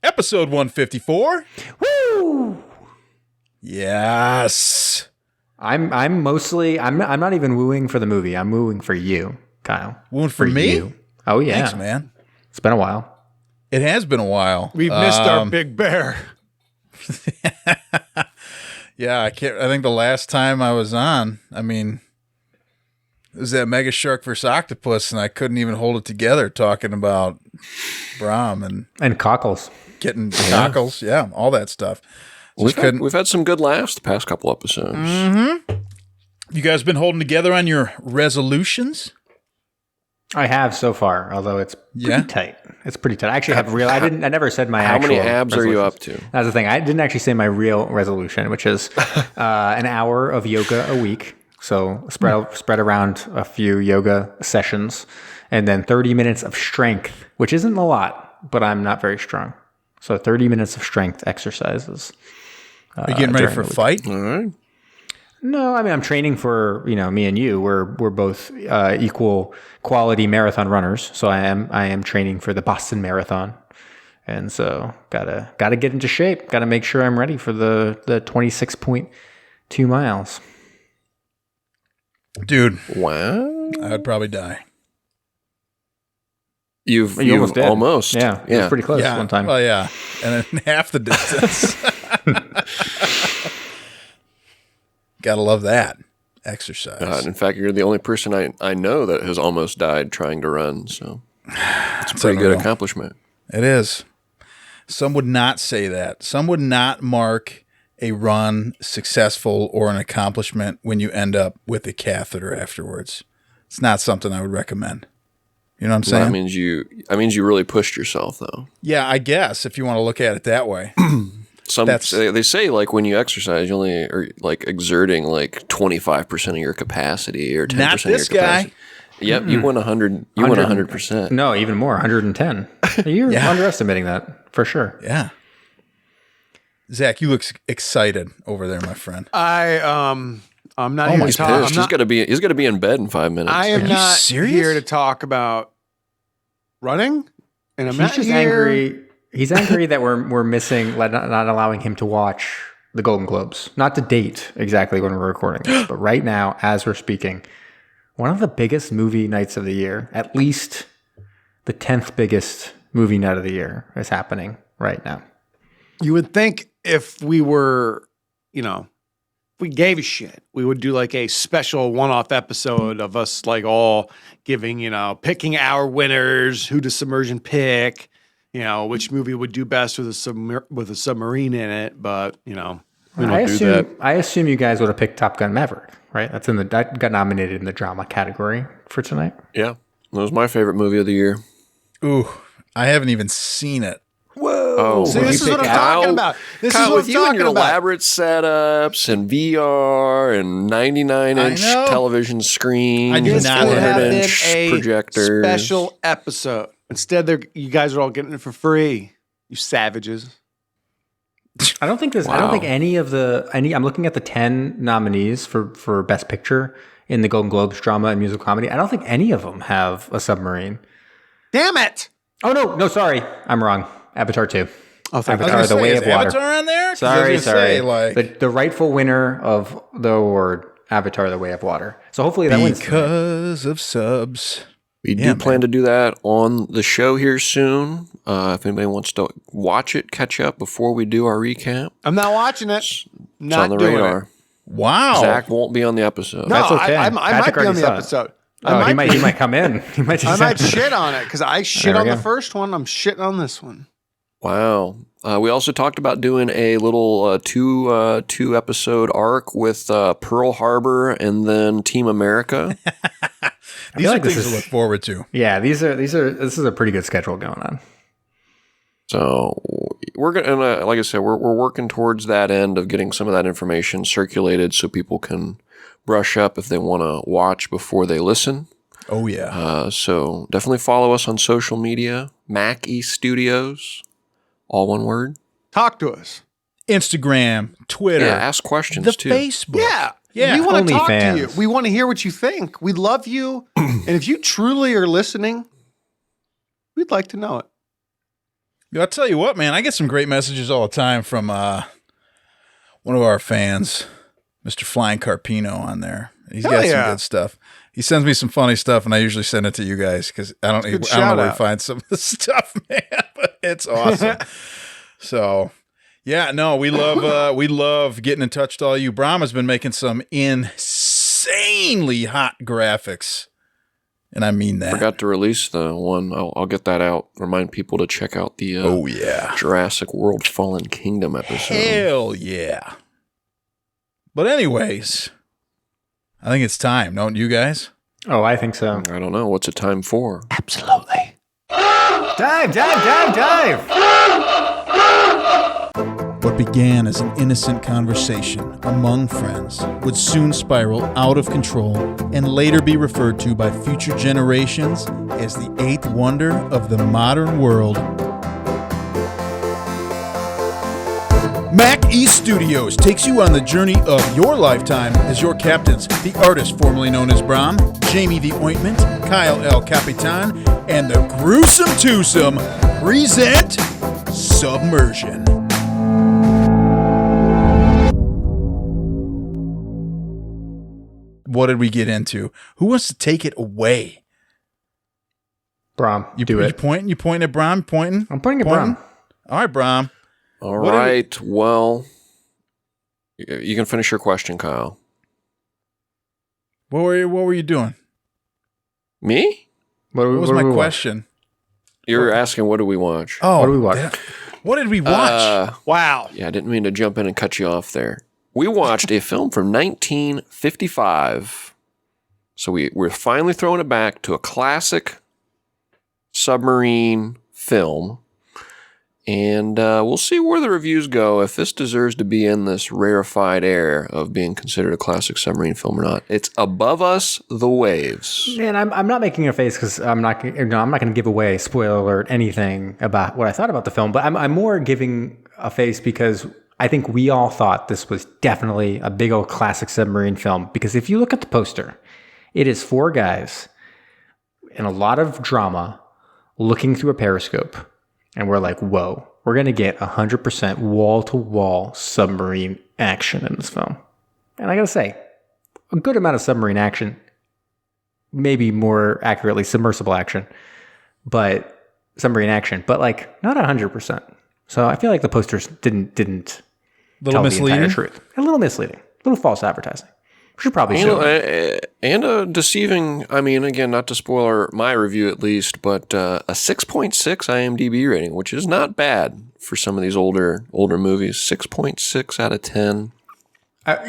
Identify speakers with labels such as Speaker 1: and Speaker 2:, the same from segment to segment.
Speaker 1: Episode 154.
Speaker 2: Woo!
Speaker 1: Yes.
Speaker 2: I'm not even wooing for the movie. I'm wooing for you, Kyle.
Speaker 1: Wooing for me?
Speaker 2: You. Oh yeah.
Speaker 1: Thanks, man.
Speaker 2: It's been a while.
Speaker 1: It has been a while.
Speaker 3: We've missed our big bear.
Speaker 1: Yeah, I think the last time I was on, it was that Mega Shark vs. Octopus, and I couldn't even hold it together talking about Brahm
Speaker 2: And cockles.
Speaker 1: getting cockles. Yeah, all that stuff.
Speaker 4: We've had some good laughs the past couple episodes.
Speaker 1: Mm-hmm. You guys been holding together on your resolutions?
Speaker 2: I have so far, although it's pretty tight. It's pretty tight. I actually have real. I never said my.
Speaker 4: How many abs are you up to?
Speaker 2: That's the thing. I didn't actually say my real resolution, which is an hour of yoga a week. So spread around a few yoga sessions, and then 30 minutes of strength, which isn't a lot, but I'm not very strong. So 30 minutes of strength exercises.
Speaker 1: Are you getting ready for a fight?
Speaker 4: All right.
Speaker 2: No, I'm training for, me and you. We're both equal quality marathon runners. So I am training for the Boston Marathon. And so gotta get into shape. Gotta make sure I'm ready for the 26.2 miles.
Speaker 1: Dude.
Speaker 4: Wow.
Speaker 1: I would probably die.
Speaker 4: You
Speaker 2: almost did.
Speaker 4: Almost.
Speaker 2: Yeah. It was pretty close one time.
Speaker 1: Well, yeah. And then half the distance. Gotta love that exercise.
Speaker 4: In fact, you're the only person I know that has almost died trying to run. So it's a pretty good accomplishment.
Speaker 1: It is. Some would not say that. Some would not mark a run successful or an accomplishment when you end up with a catheter afterwards. It's not something I would recommend. You know what I'm saying?
Speaker 4: Well, that means you really pushed yourself, though.
Speaker 1: Yeah, I guess if you want to look at it that way.
Speaker 4: They say like when you exercise, you only are like exerting like 25% of your capacity or 10%
Speaker 1: Not
Speaker 4: of your
Speaker 1: this
Speaker 4: capacity.
Speaker 1: guy.
Speaker 4: Yep, you won 100. You won 100%.
Speaker 2: No, even more, 110. You're underestimating that for sure.
Speaker 1: Yeah. Zach, you look excited over there, my friend.
Speaker 3: I'm not here to talk.
Speaker 4: Pissed. He's gonna be in bed in 5 minutes.
Speaker 3: I am not
Speaker 1: serious?
Speaker 3: here to talk about running, and I'm
Speaker 2: He's
Speaker 3: not
Speaker 2: just
Speaker 3: here.
Speaker 2: angry. He's angry that we're missing, not allowing him to watch the Golden Globes. Not to date exactly when we're recording this, but right now, as we're speaking, one of the biggest movie nights of the year, at least the 10th biggest movie night of the year, is happening right now.
Speaker 3: You would think if we were, if we gave a shit, we would do like a special one-off episode of us like all giving, picking our winners, who does Submersion pick, which movie would do best with a submarine in it. But, we don't do that.
Speaker 2: I assume you guys would have picked Top Gun Maverick, right? That got nominated in the drama category for tonight.
Speaker 4: Yeah, that was my favorite movie of the year.
Speaker 1: Ooh, I haven't even seen it.
Speaker 3: Whoa!
Speaker 4: Oh,
Speaker 3: See, this is what I'm talking about. This is what
Speaker 4: with
Speaker 3: I'm
Speaker 4: you and
Speaker 3: talking
Speaker 4: your
Speaker 3: about.
Speaker 4: elaborate setups and VR and 99-inch
Speaker 1: I know.
Speaker 4: television screens,
Speaker 1: I do
Speaker 3: This
Speaker 1: not
Speaker 3: would have been
Speaker 4: 400-inch
Speaker 3: a
Speaker 4: projectors.
Speaker 3: special episode. Instead, you guys are all getting it for free. You savages.
Speaker 2: I don't think I'm looking at the 10 nominees for Best Picture in the Golden Globes drama and musical comedy. I don't think any of them have a submarine.
Speaker 3: Damn it!
Speaker 2: Oh, no, sorry. I'm wrong. Avatar 2.
Speaker 3: Oh, thank
Speaker 2: Avatar, The Way of Water.
Speaker 1: Avatar on there? 'Cause
Speaker 2: Sorry.
Speaker 1: I was gonna say, like,
Speaker 2: The rightful winner of the award, Avatar, The Way of Water. So hopefully that wins.
Speaker 1: because of subs.
Speaker 4: We do plan to do that on the show here soon. If anybody wants to watch it, catch up before we do our recap.
Speaker 3: I'm not watching it.
Speaker 4: It's
Speaker 3: Not
Speaker 4: on the
Speaker 3: doing
Speaker 4: radar.
Speaker 3: it.
Speaker 1: Wow.
Speaker 4: Zach won't be on the episode.
Speaker 3: No,
Speaker 2: That's okay.
Speaker 3: I might
Speaker 2: Patrick
Speaker 3: be on
Speaker 2: already
Speaker 3: the
Speaker 2: saw it.
Speaker 3: episode.
Speaker 2: Oh, he might come in. He might
Speaker 3: I
Speaker 2: just
Speaker 3: might shit on it because I shit
Speaker 2: There
Speaker 3: on
Speaker 2: we
Speaker 3: the
Speaker 2: go.
Speaker 3: first one. I'm shitting on this one.
Speaker 4: Wow. We also talked about doing a little two episode arc with Pearl Harbor and then Team America.
Speaker 1: These
Speaker 2: feel
Speaker 1: are
Speaker 2: like this
Speaker 1: things to
Speaker 2: is-
Speaker 1: look forward to.
Speaker 2: Yeah, this is a pretty good schedule going on.
Speaker 4: So we're gonna, and like I said, we're working towards that end of getting some of that information circulated so people can brush up if they want to watch before they listen.
Speaker 1: Oh, yeah.
Speaker 4: So definitely follow us on social media, Mac East Studios, all one word.
Speaker 3: Talk to us.
Speaker 1: Instagram, Twitter.
Speaker 4: Yeah, ask questions
Speaker 1: the
Speaker 4: too.
Speaker 1: Facebook.
Speaker 3: Yeah.
Speaker 1: Yeah.
Speaker 3: We want to talk to
Speaker 2: OnlyFans.
Speaker 3: you. We want to hear what you think. We love you. And if you truly are listening, we'd like to know it.
Speaker 1: I'll tell you what, man. I get some great messages all the time from one of our fans, Mr. Flying Carpino, on there. He's got some good stuff. He sends me some funny stuff, and I usually send it to you guys because I don't know where to find some of the stuff, man. But it's awesome. So, yeah, no, we love getting in touch with all you. Bram has been making some insanely hot graphics, and I mean that.
Speaker 4: Forgot to release the one. I'll get that out. Remind people to check out the Jurassic World Fallen Kingdom episode.
Speaker 1: Hell yeah. But anyways, I think it's time, don't you guys?
Speaker 2: Oh, I think so.
Speaker 4: I don't know. What's it time for?
Speaker 3: Absolutely.
Speaker 2: Dive!
Speaker 1: What began as an innocent conversation among friends would soon spiral out of control and later be referred to by future generations as the eighth wonder of the modern world. Mac East Studios takes you on the journey of your lifetime as your captains, the artist formerly known as Bram, Jamie the Ointment, Kyle El Capitan, and the Gruesome Twosome present Submersion. What did we get into? Who wants to take it away?
Speaker 2: Bram,
Speaker 1: You pointing? You pointing at Bram? Pointing?
Speaker 2: I'm pointing at Bram.
Speaker 1: All right, Bram.
Speaker 4: All right. Well, you can finish your question, Kyle.
Speaker 1: What were you doing?
Speaker 4: Me?
Speaker 1: What was my question?
Speaker 4: You're asking what do we watch?
Speaker 1: Oh,
Speaker 2: What do we watch?
Speaker 1: What did we watch?
Speaker 3: Wow.
Speaker 4: Yeah, I didn't mean to jump in and cut you off there. We watched a film from 1955. So we're finally throwing it back to a classic submarine film. And we'll see where the reviews go, if this deserves to be in this rarefied air of being considered a classic submarine film or not. It's Above Us, The Waves.
Speaker 2: Man, I'm not making a face because I'm not going to give away, spoiler alert, anything about what I thought about the film. But I'm more giving a face because I think we all thought this was definitely a big old classic submarine film. Because if you look at the poster, it is four guys and a lot of drama looking through a periscope. And we're like, whoa, we're going to get 100% wall-to-wall submarine action in this film. And I got to say, a good amount of submarine action, maybe more accurately submersible action, but submarine action, but like not 100%. So I feel like the posters didn't tell the entire truth. A little misleading, a little false advertising. Should probably show
Speaker 4: and a deceiving, I mean, again, not to spoil my review at least, but a 6.6 IMDb rating, which is not bad for some of these older movies. 6.6 out of 10.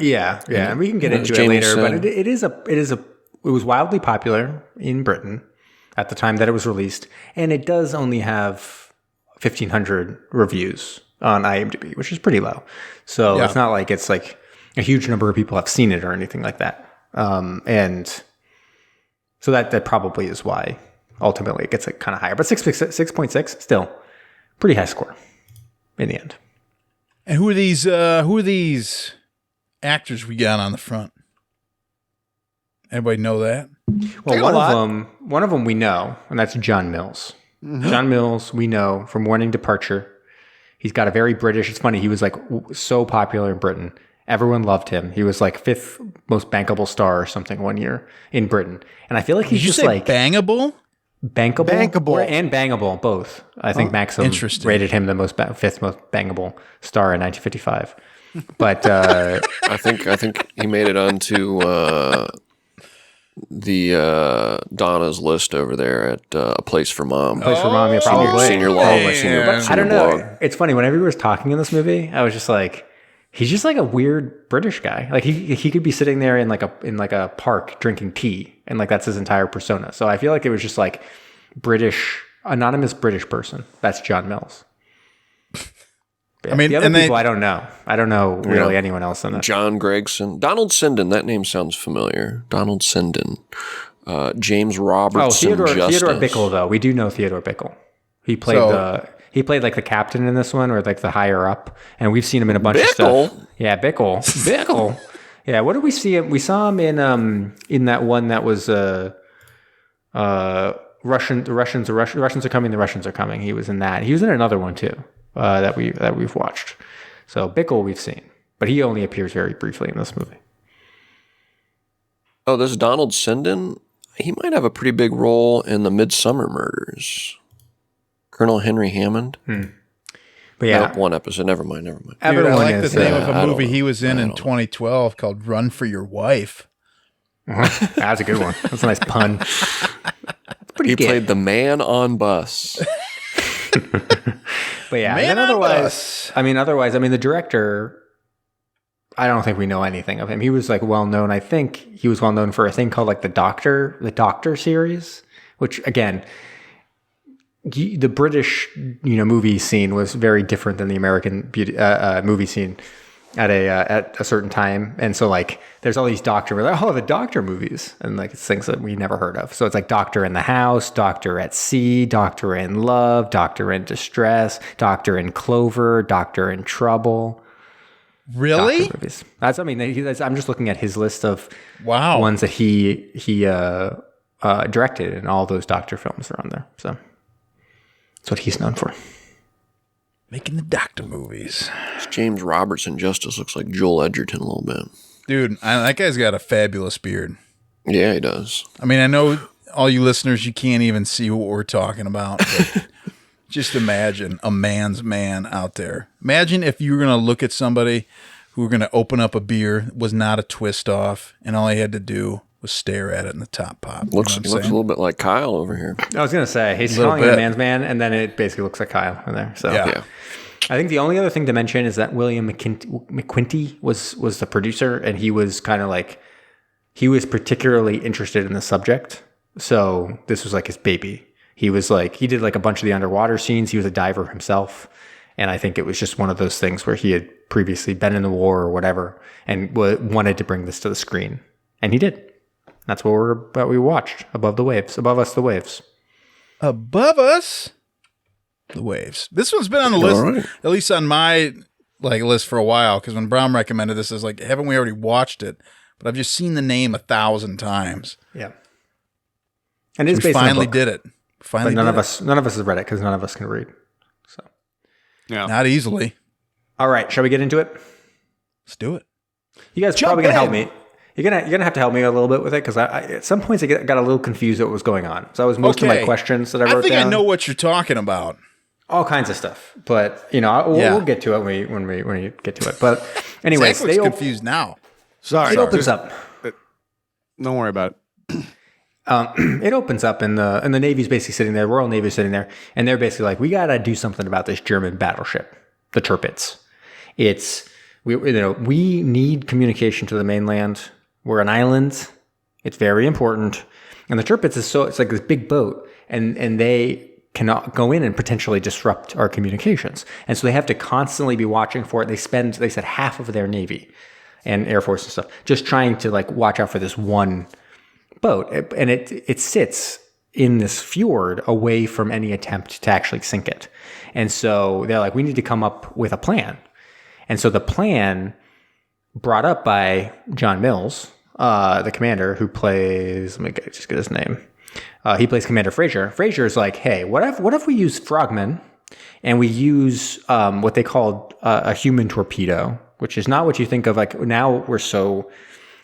Speaker 2: Yeah, and we can get into it later, but it was wildly popular in Britain at the time that it was released, and it does only have 1,500 reviews on IMDb, which is pretty low. So It's not like it's like a huge number of people have seen it or anything like that. And so that probably is why ultimately it gets like kind of higher. But 6.6, still pretty high score in the end.
Speaker 1: And who are these actors we got on the front? Anybody know that?
Speaker 2: Well, one of them we know, and that's John Mills. Mm-hmm. John Mills, we know from Morning Departure. He's got a very British, it's funny, he was like so popular in Britain. Everyone loved him. He was like 5th most bankable star or something one year in Britain. And I feel like he's just like
Speaker 1: bangable?
Speaker 2: Bankable. And bangable, both. I think Maxim rated him the 5th most bangable star in 1955. But
Speaker 4: I think he made it onto the Donna's list over there at A Place for Mom.
Speaker 2: Place for Mom, yeah, probably.
Speaker 4: Senior log. I
Speaker 2: don't know. It's funny. Whenever he was talking in this movie, I was just like, he's just like a weird British guy. Like he could be sitting there in like a park drinking tea, and like that's his entire persona. So I feel like it was just like anonymous British person. That's John Mills. Yeah, I mean, the other people I don't know. I don't know really anyone else in that.
Speaker 4: John Gregson, Donald Sinden. That name sounds familiar. Donald Sinden, James Robertson Justice.
Speaker 2: Theodore Bickle though. We do know Theodore Bickle. He played He played like the captain in this one, or like the higher up, and we've seen him in a bunch of stuff. Yeah, Bickle. Yeah, what did we see him? We saw him in that one that was The Russians are coming. The Russians are coming. He was in that. He was in another one too that we've watched. So Bickle we've seen, but he only appears very briefly in this movie.
Speaker 4: Oh, this Donald Sinden, he might have a pretty big role in the Midsummer Murders. Colonel Henry Hammond.
Speaker 2: But yeah,
Speaker 4: nope, one episode. Never mind.
Speaker 1: Dude, I like the name of a movie he was in 2012 called Run for Your Wife.
Speaker 2: That's a good one. That's a nice pun.
Speaker 4: He played the man on bus.
Speaker 2: But yeah,
Speaker 1: Man
Speaker 2: and
Speaker 1: on
Speaker 2: otherwise, the director, I don't think we know anything of him. He was like well known. I think he was well known for a thing called like the Doctor series, which again, the British movie scene was very different than the American movie scene at a certain time, and so like there's all these we're like, oh, the Doctor movies, and like it's things that we never heard of. So it's like Doctor in the House, Doctor at Sea, Doctor in Love, Doctor in Distress, Doctor in Clover, Doctor in Trouble.
Speaker 1: Really?
Speaker 2: Doctor movies. I'm just looking at his list of
Speaker 1: ones
Speaker 2: that he directed, and all those Doctor films are on there. So that's what he's known for.
Speaker 1: Making the Doctor movies.
Speaker 4: This James Robertson Justice looks like Joel Edgerton a little bit.
Speaker 1: Dude, that guy's got a fabulous beard.
Speaker 4: Yeah, he does.
Speaker 1: I mean, I know all you listeners, you can't even see what we're talking about. But just imagine a man's man out there. Imagine if you were going to look at somebody who were going to open up a beer, was not a twist off, and all he had to do was stare at it in the top pop.
Speaker 4: Looks a little bit like Kyle over here.
Speaker 2: I was going to say, he's calling him a man's man, and then it basically looks like Kyle in there. So
Speaker 4: yeah.
Speaker 2: I think the only other thing to mention is that William McQuinty was the producer, and he was kind of like, he was particularly interested in the subject. So this was like his baby. He was like, he did like a bunch of the underwater scenes. He was a diver himself. And I think it was just one of those things where he had previously been in the war or whatever and wanted to bring this to the screen. And he did. That's what we watched. Above the waves. Above us, the waves.
Speaker 1: Above us, the waves. This one's been on the list, at least on my list for a while, because when Brom recommended this, I was like, haven't we already watched it? But I've just seen the name 1,000 times.
Speaker 2: Yeah. And it's
Speaker 1: we finally did it.
Speaker 2: But none of us has read it because none of us can read. So
Speaker 1: yeah, not easily.
Speaker 2: All right, shall we get into it?
Speaker 1: Let's do it.
Speaker 2: You guys probably gonna help me. You're gonna have to help me a little bit with it because I at some points I got a little confused at what was going on. So that was most of my questions that I wrote down.
Speaker 1: I think I know what you're talking about.
Speaker 2: All kinds of stuff, but we'll get to it when we get to it. But anyways,
Speaker 1: Zach looks confused now.
Speaker 3: Sorry,
Speaker 2: it opens up.
Speaker 3: Don't worry about it.
Speaker 2: It opens up and the Navy's basically sitting there, Royal Navy's sitting there, and they're basically like, we got to do something about this German battleship, the Tirpitz. We need communication to the mainland. We're an island. It's very important. And the Tirpitz it's like this big boat and they cannot go in and potentially disrupt our communications. And so they have to constantly be watching for it. They said half of their Navy and Air Force and stuff just trying to like watch out for this one boat, and it sits in this fjord away from any attempt to actually sink it. And so they're like, we need to come up with a plan. And so the plan brought up by John Mills, the commander who plays, let me just get his name. He plays Commander Fraser. Fraser is like, hey, what if we use frogmen and we use what they called a human torpedo, which is not what you think of. Like now we're so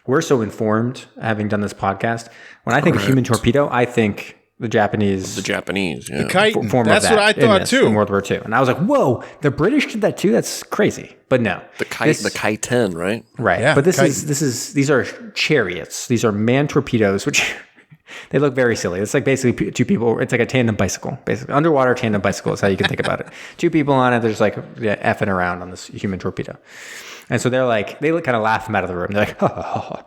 Speaker 2: informed, having done this podcast. When I think of human torpedo, I think the Japanese,
Speaker 4: yeah.
Speaker 1: The Chitin.
Speaker 2: Form
Speaker 1: That's
Speaker 2: of that
Speaker 1: what I thought too.
Speaker 2: In World War II. And I was like, whoa, the British did that too? That's crazy. But no.
Speaker 4: The Chitin, right?
Speaker 2: Right.
Speaker 1: Yeah,
Speaker 2: but these are chariots. These are manned torpedoes, which they look very silly. It's like basically two people. It's like a tandem bicycle, basically. Underwater tandem bicycle is how you can think about it. Two people on it. They're just like effing around on this human torpedo. And so they kind of laugh him out of the room. They're like, oh,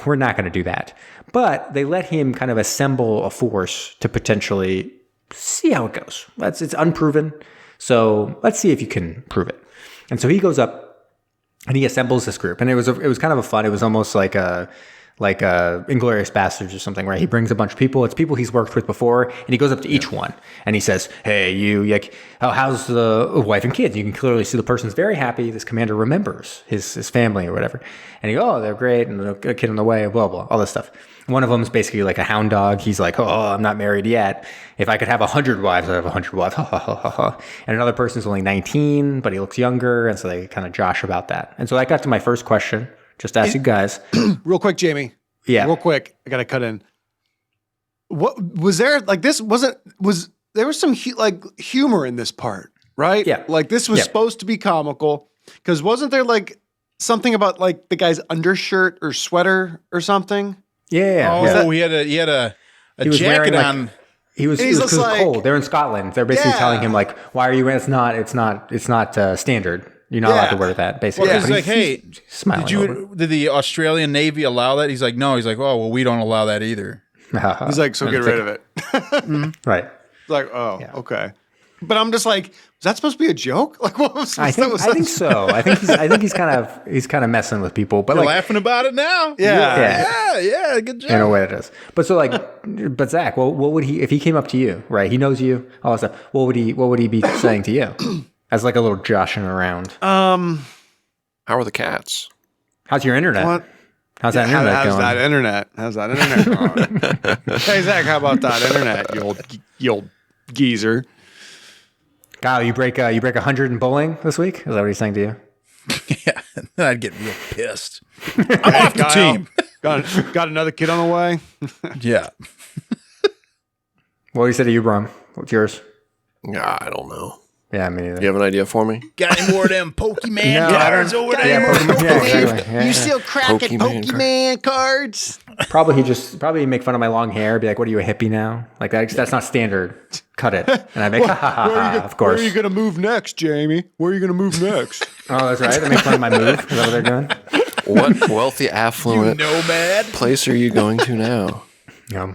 Speaker 2: we're not going to do that. But they let him kind of assemble a force to potentially see how it goes. It's unproven. So let's see if you can prove it. And so he goes up and he assembles this group. And it was kind of a fun. It was almost like like Inglourious Bastards or something, right? He brings a bunch of people. It's people he's worked with before, and he goes up to each one and he says, "Hey, you, like, how's the wife and kids?" You can clearly see the person's very happy. This commander remembers his family or whatever, and he goes, "Oh, they're great," and the kid on the way, blah blah, all this stuff. One of them is basically like a hound dog. He's like, "Oh, I'm not married yet. If I could have 100 wives, I'd have 100 wives." And another person's only 19, but he looks younger, and so they kind of josh about that. And so that got to my first question. Just ask you guys.
Speaker 3: Real quick, Jamie.
Speaker 2: Yeah.
Speaker 3: Real quick. I got to cut in. What was there like this there was some humor in this part, right?
Speaker 2: Yeah.
Speaker 3: Like this was supposed to be comical because wasn't there like something about like the guy's undershirt or sweater or something?
Speaker 2: Yeah.
Speaker 1: Oh, he had a jacket on.
Speaker 2: He was cold. They're in Scotland. They're basically telling him like, "Why are you in? It's not standard. You're not allowed to wear that." Basically,
Speaker 1: well, he's like, "Hey,
Speaker 2: smiling
Speaker 1: did the Australian Navy allow that?" He's like, "No." He's like, "Oh, well, we don't allow that either."
Speaker 3: He's like, "So get rid of it."
Speaker 2: Right.
Speaker 3: It's like, oh, okay. But I'm just like, was that supposed to be a joke? Like, what was? I think
Speaker 2: so. I think he's kind of messing with people, but
Speaker 1: you're
Speaker 2: like
Speaker 1: laughing about it now.
Speaker 2: Yeah.
Speaker 1: Good job.
Speaker 2: In a way, it is. But so like, but Zach, well, what would he if he came up to you? Right, he knows you, all that stuff. What would he be saying to you? As like a little joshing around.
Speaker 4: How are the cats?
Speaker 2: How's your internet?
Speaker 3: What?
Speaker 2: How's that internet going?
Speaker 3: How's that internet going? Hey, Zach, how about that internet, you old geezer?
Speaker 2: Kyle, you break 100 in bowling this week? Is that what he's saying to you?
Speaker 1: Yeah, then I'd get real pissed. I'm off the team.
Speaker 3: Got another kid on the way?
Speaker 1: Yeah.
Speaker 2: What you said to you, Brom? What's yours?
Speaker 4: Yeah, I don't know.
Speaker 2: Yeah, me neither.
Speaker 4: You have an idea for me?
Speaker 1: Got any more of them Pokemon cards over there?
Speaker 2: Exactly. Yeah.
Speaker 3: You still cracking Pokemon cards?
Speaker 2: Probably make fun of my long hair. Be like, "What are you, a hippie now?" Like that's not standard. Cut it. And I make of course.
Speaker 3: Where are you gonna move next, Jamie? Where are you gonna move next?
Speaker 2: Oh, that's right. They make fun of my move. Is that what they're doing?
Speaker 4: What wealthy, affluent
Speaker 1: nomad
Speaker 4: place are you going to now?
Speaker 2: Yeah.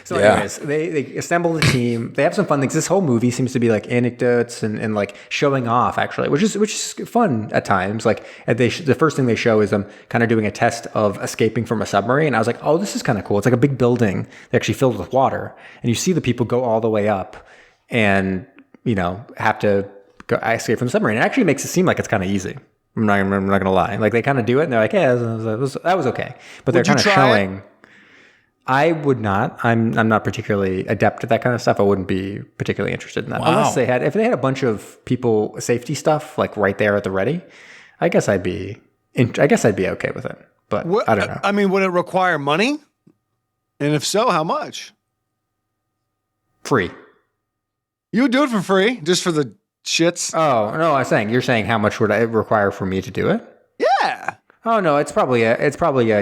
Speaker 2: So anyways, they assemble the team. They have some fun things. This whole movie seems to be like anecdotes and like showing off, actually, which is fun at times. Like the first thing they show is them kind of doing a test of escaping from a submarine. And I was like, oh, this is kind of cool. It's like a big building they actually filled with water, and you see the people go all the way up and have to go escape from the submarine. It actually makes it seem like it's kind of easy. I'm not gonna lie. Like they kind of do it, and they're like, yeah, that was okay. But they're kind of showing. I would not. I'm not particularly adept at that kind of stuff. I wouldn't be particularly interested in that.
Speaker 1: Wow.
Speaker 2: Unless if they had a bunch of people safety stuff like right there at the ready, I guess I'd be okay with it. But I don't know.
Speaker 3: I mean, would it require money? And if so, how much?
Speaker 2: Free.
Speaker 3: You would do it for free, just for the shits?
Speaker 2: Oh no, you're saying how much would it require for me to do it?
Speaker 3: Yeah.
Speaker 2: Oh no, it's probably a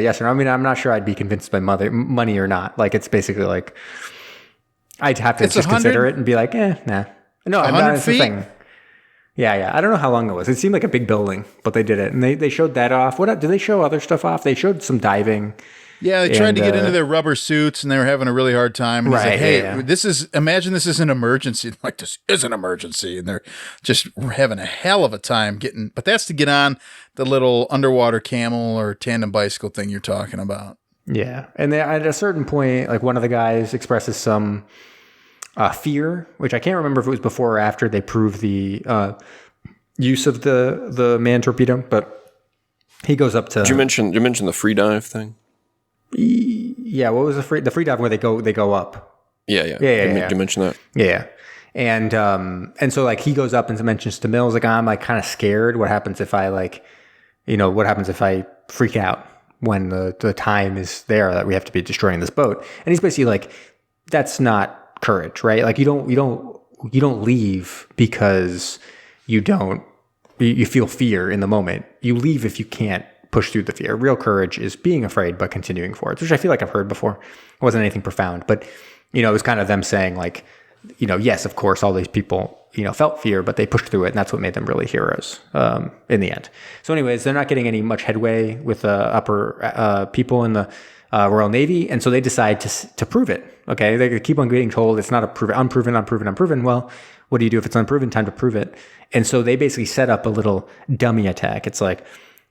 Speaker 2: yes or no. I mean, I'm not sure I'd be convinced by money or not. Like it's basically like I'd have to just consider it and be like, nah. No, that's the thing. Yeah. I don't know how long it was. It seemed like a big building, but they did it, and they showed that off. What did they show other stuff off? They showed some diving.
Speaker 1: Yeah, they tried to get into their rubber suits, and they were having a really hard time. And
Speaker 2: right.
Speaker 1: He's like, hey, imagine this is an emergency. Like, this is an emergency. And they're just having a hell of a time getting, but that's to get on the little underwater camel or tandem bicycle thing you're talking about.
Speaker 2: Yeah. And at a certain point, like one of the guys expresses some fear, which I can't remember if it was before or after they proved the use of the man torpedo, but he goes up to.
Speaker 4: Did you mention the free dive thing?
Speaker 2: Yeah, what was the free dive where they go up?
Speaker 4: Yeah. Did you mention that?
Speaker 2: Yeah. And so like he goes up and mentions to Mills, like, I'm like kind of scared. What happens if I what happens if I freak out when the time is there that we have to be destroying this boat? And he's basically like, that's not courage, right? Like you don't leave because you feel fear in the moment. You leave if you can't push through the fear. Real courage is being afraid but continuing forward, which I feel like I've heard before. It wasn't anything profound, but it was kind of them saying like, yes, of course, all these people felt fear, but they pushed through it, and that's what made them really heroes in the end. So, anyways, they're not getting any much headway with the upper people in the Royal Navy, and so they decide to prove it. Okay, they keep on getting told it's not unproven. Well, what do you do if it's unproven? Time to prove it. And so they basically set up a little dummy attack. It's like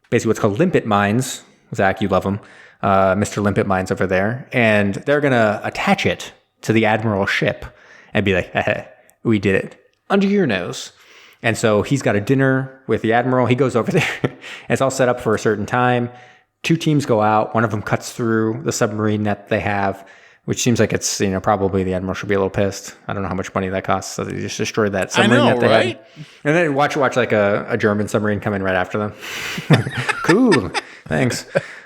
Speaker 2: basically what's called limpet mines. Zach, you love them. Mr. Limpet Mines over there, and they're going to attach it to the admiral's ship and be like, we did it under your nose. And so he's got a dinner with the admiral. He goes over there. And it's all set up for a certain time. 2 teams go out. One of them cuts through the submarine net they have, which seems like it's, probably the admiral should be a little pissed. I don't know how much money that costs. So they just destroyed that submarine net they had. And then watch like a German submarine come in right after them. Cool. Thanks.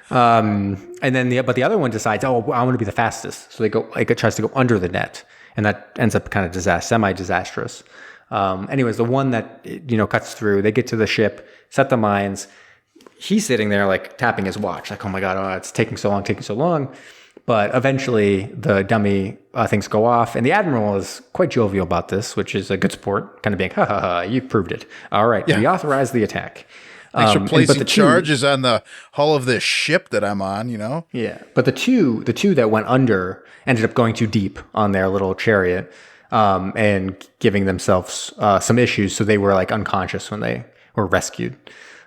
Speaker 2: And then the other one decides, I want to be the fastest. So it tries to go under the net, and that ends up kind of semi-disastrous. Anyways, the one that, cuts through, they get to the ship, set the mines. He's sitting there like tapping his watch, like, oh my God, it's taking so long. But eventually the dummy things go off, and the admiral is quite jovial about this, which is a good sport, kind of being, ha ha ha, you've proved it. All right, we authorize the attack.
Speaker 1: Thanks for placing charges on the hull of this ship that I'm on,
Speaker 2: Yeah, but the two that went under ended up going too deep on their little chariot and giving themselves some issues, so they were like unconscious when they were rescued.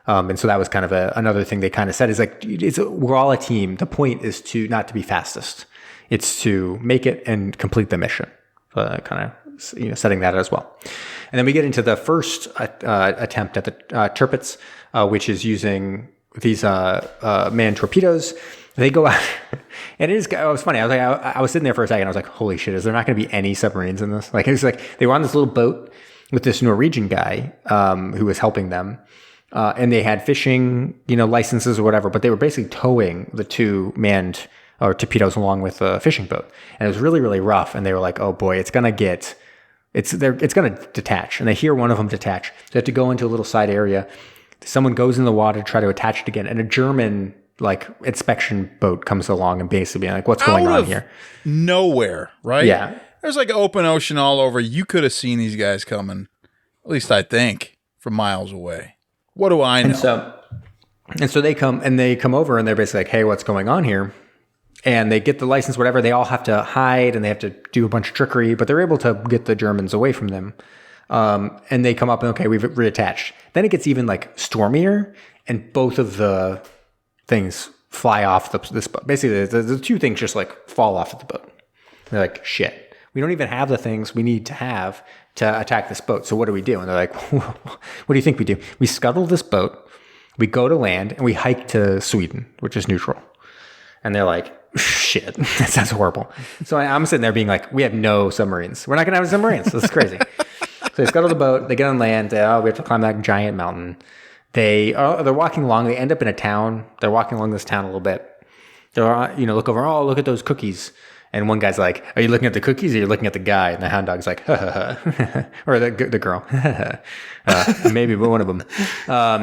Speaker 2: And so that was kind of another thing they kind of said is like, we're all a team. The point is not to be fastest. It's to make it and complete the mission. Kind of, setting that as well. And then we get into the first attempt at the Tirpitz, which is using these manned torpedoes. They go out, and it was funny. I was sitting there for a second. I was like, holy shit, is there not going to be any submarines in this? Like, it was like they were on this little boat with this Norwegian guy who was helping them. And they had fishing, licenses or whatever, but they were basically towing the 2 manned or torpedoes along with a fishing boat. And it was really, really rough. And they were like, oh boy, it's going to detach. And they hear one of them detach. So they have to go into a little side area. Someone goes in the water to try to attach it again. And a German inspection boat comes along and basically being like, what's going on here?
Speaker 1: Nowhere, right?
Speaker 2: Yeah.
Speaker 1: There's like open ocean all over. You could have seen these guys coming, at least I think, from miles away. What do I know?
Speaker 2: And so they come over and they're basically like, hey, what's going on here? And they get the license, whatever. They all have to hide and they have to do a bunch of trickery, but they're able to get the Germans away from them. And they come up and, okay, we've reattached. Then it gets even stormier, and both of the things fly off this boat. Basically, the 2 things just fall off of the boat. They're like, shit, we don't even have the things we need to have to attack this boat. So what do we do? And they're like, what do you think we do? We scuttle this boat, we go to land, and we hike to Sweden, which is neutral. And they're like, shit, that sounds horrible. So I'm sitting there being like, we have no submarines. We're not going to have submarines. This is crazy. So they scuttle the boat, they get on land, we have to climb that giant mountain. They're walking along, they end up in a town. They're walking along this town a little bit. They're, look over, look at those cookies. And one guy's like, are you looking at the cookies or are you looking at the guy? And the hound dog's like, ha, ha, ha. Or the girl. Maybe one of them.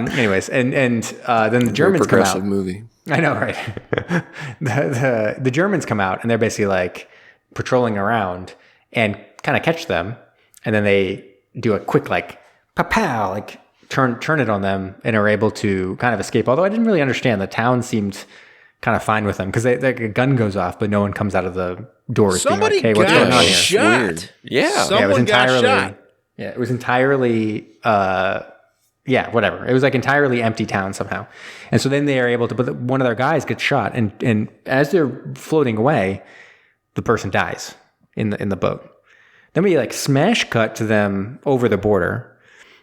Speaker 2: Anyways, and then the Germans come out.
Speaker 4: Movie.
Speaker 2: I know, right? the Germans come out and they're basically patrolling around and kind of catch them. And then they do a quick pow, turn it on them and are able to kind of escape. Although I didn't really understand. The town seemed kind of fine with them because a gun goes off, but no one comes out of the doors.
Speaker 1: Somebody
Speaker 2: being like, hey, what's going on here?
Speaker 1: shot.
Speaker 4: Weird. Yeah.
Speaker 1: Someone got shot.
Speaker 2: Yeah, it was entirely, whatever. It was entirely empty town somehow. And so then they are able to, but one of their guys gets shot. And as they're floating away, the person dies in the boat. Then we smash cut to them over the border.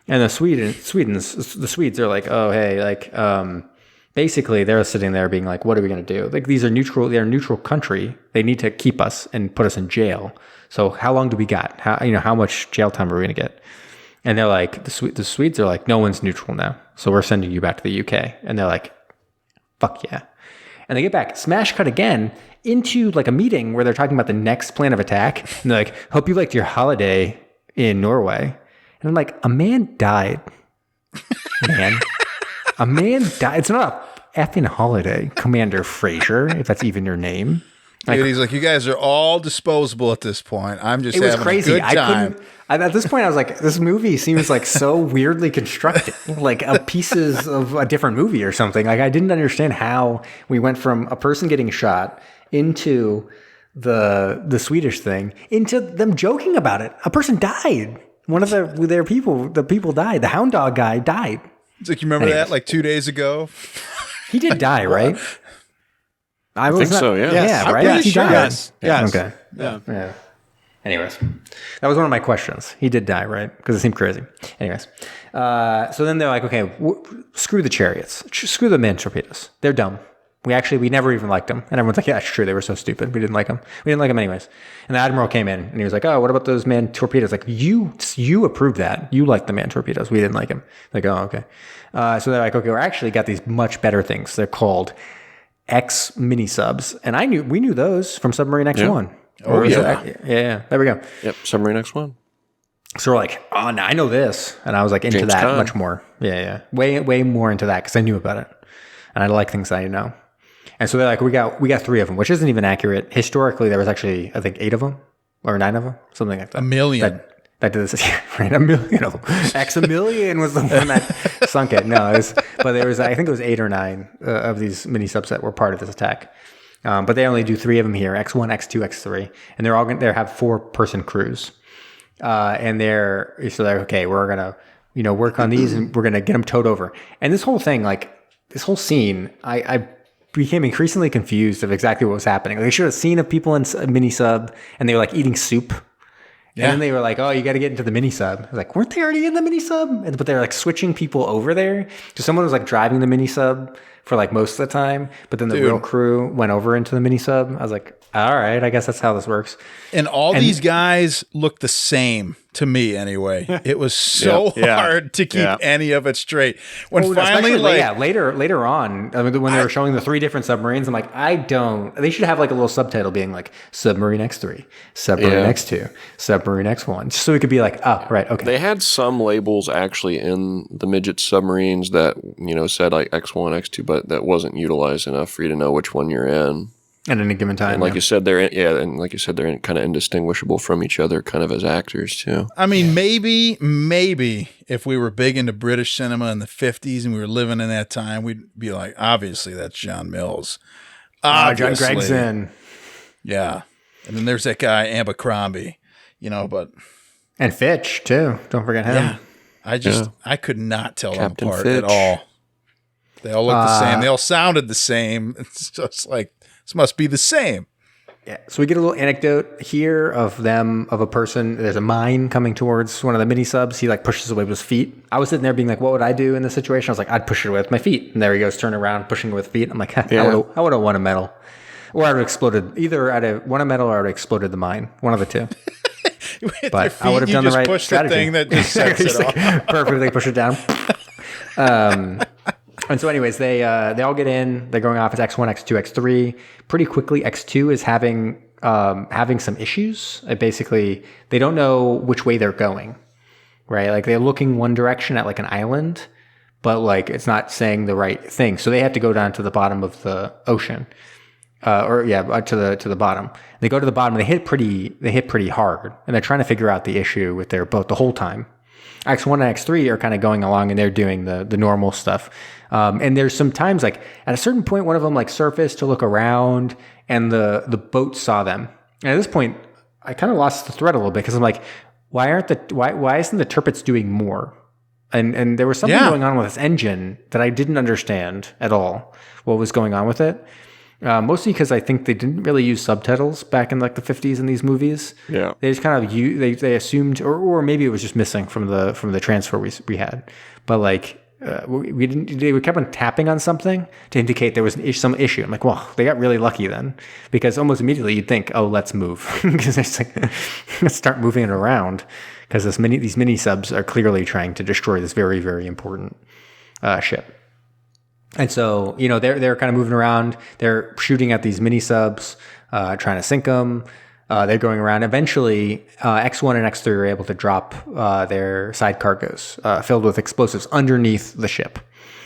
Speaker 2: And the Swedes are like, oh, hey, basically, they're sitting there being like, what are we going to do? They're a neutral country. They need to keep us and put us in jail. So how long do we got? How much jail time are we going to get? And they're like, the Swedes are like, no one's neutral now. So we're sending you back to the UK. And they're like, fuck yeah. And they get back, smash cut again into a meeting where they're talking about the next plan of attack. And they're like, hope you liked your holiday in Norway. And I'm like, a man died. Man. A man died. It's not a effing holiday, Commander Fraser, if that's even your name.
Speaker 1: Dude, he's like, you guys are all disposable at this point. I'm just having a good time.
Speaker 2: At this point, I was like, this movie seems so weirdly constructed, pieces of a different movie or something. I didn't understand how we went from a person getting shot into the Swedish thing into them joking about it. A person died. One of their people, the people died. The hound dog guy died.
Speaker 1: It's like, you remember that 2 days ago?
Speaker 2: He did die, right? I
Speaker 4: think so, yeah.
Speaker 3: Yes.
Speaker 2: Yeah, right?
Speaker 1: pretty
Speaker 2: He
Speaker 1: sure.
Speaker 2: died.
Speaker 3: Yes. Yes.
Speaker 2: Okay.
Speaker 3: Yeah.
Speaker 2: Anyways, that was one of my questions. He did die, right? Because it seemed crazy. Anyways, so then they're like, okay, screw the chariots. Screw the man torpedoes. They're dumb. We never even liked them. And everyone's like, yeah, it's true. They were so stupid. We didn't like them. We didn't like them anyways. And the admiral came in and he was like, oh, what about those man torpedoes? Like, you approved that. You liked the man torpedoes. We didn't like them. Like, oh, okay. So they're like, okay, we're actually got these much better things. They're called X mini subs. And we knew those from Submarine X1.
Speaker 4: Yeah.
Speaker 2: Oh, yeah. There we go.
Speaker 4: Yep, Submarine X1.
Speaker 2: So we're like, oh, no, I know this. And I was like into
Speaker 4: James
Speaker 2: that
Speaker 4: Caan.
Speaker 2: much more. Yeah. Way more into that because I knew about it. And I like things I know. And so they're like, we got 3 of them, which isn't even accurate. Historically, there was actually, I think, 8 of them or 9 of them, something like that.
Speaker 1: A million.
Speaker 2: That did this, right? A million of them. X a million was the one that sunk it. No, but there was, I think it was 8 or 9 of these mini subs that were part of this attack. But they only do 3 of them here: X1, X2, X3, and they're all going to have 4-person crews. And they're okay. We're gonna, work on these, and we're gonna get them towed over. And this whole thing, like this whole scene, I became increasingly confused of exactly what was happening. Like, they showed a scene of people in a mini sub, and they were like eating soup. Yeah. And then they were like, oh, you got to get into the mini sub. I was like, weren't they already in the mini sub? But they're like switching people over there. So someone was like driving the mini sub for like most of the time, but then the real crew went over into the mini sub. I was like, all right, I guess that's how this works.
Speaker 1: And these guys look the same to me anyway. It was so hard to keep any of it straight. When finally,
Speaker 2: later on, I mean, when they were showing the 3 different submarines, I'm like, they should have like a little subtitle being like Submarine X3, Submarine X2, Submarine X1, just so we could be like, oh, right, okay.
Speaker 4: They had some labels actually in the midget submarines that, said like X1, X2, but that wasn't utilized enough for you to know which one you're in.
Speaker 2: At any given time.
Speaker 4: And like you said, they're kind of indistinguishable from each other, kind of as actors too.
Speaker 1: I mean, maybe if we were big into British cinema in the 50s and we were living in that time, we'd be like, obviously that's John Mills.
Speaker 2: John Gregson.
Speaker 1: Yeah. And then there's that guy Abercrombie, but.
Speaker 2: And Fitch too. Don't forget him.
Speaker 1: Yeah. I could not tell
Speaker 4: Captain
Speaker 1: them apart
Speaker 4: Fitch.
Speaker 1: at all. They all looked the same. They all sounded the same. It's just like, this must be the same.
Speaker 2: Yeah. So we get a little anecdote here of a person. There's a mine coming towards one of the mini subs. He like pushes away with his feet. I was sitting there being like, what would I do in this situation? I was like, I'd push it away with my feet. And there he goes, turning around, pushing it with feet. I'm like, I would have won a medal. Or I would have exploded. Either I'd have won a medal or I would have exploded the mine. One of the two. But
Speaker 1: feet,
Speaker 2: I would have done the right strategy.
Speaker 1: The thing that just sets it off.
Speaker 2: Perfectly push it down. And so anyways, they all get in. They're going off. It's X1, X2, X3. Pretty quickly, X2 is having some issues. Basically, they don't know which way they're going, right? Like, they're looking one direction at like an island, but like it's not saying the right thing. So they have to go down to the bottom of the ocean, to the bottom. They go to the bottom. They hit pretty hard, and they're trying to figure out the issue with their boat the whole time. X1 and X3 are kind of going along and they're doing the normal stuff. And there's some times like at a certain point, one of them like surfaced to look around and the boat saw them. And at this point, I kind of lost the thread a little bit because I'm like, why isn't the Tirpitz doing more? And there was something going on with this engine that I didn't understand at all what was going on with it. Mostly because I think they didn't really use subtitles back in like the 50s in these movies. Yeah, they just kind of they assumed, or maybe it was just missing from the transfer we had. But like we didn't. They kept on tapping on something to indicate there was some issue. I'm like, well, they got really lucky then, because almost immediately you'd think, oh, let's move, because it's like let's start moving it around, because these mini subs are clearly trying to destroy this very, very important ship. And so, they're kind of moving around. They're shooting at these mini subs, trying to sink them. They're going around. Eventually, X1 and X3 are able to drop their side cargoes filled with explosives underneath the ship.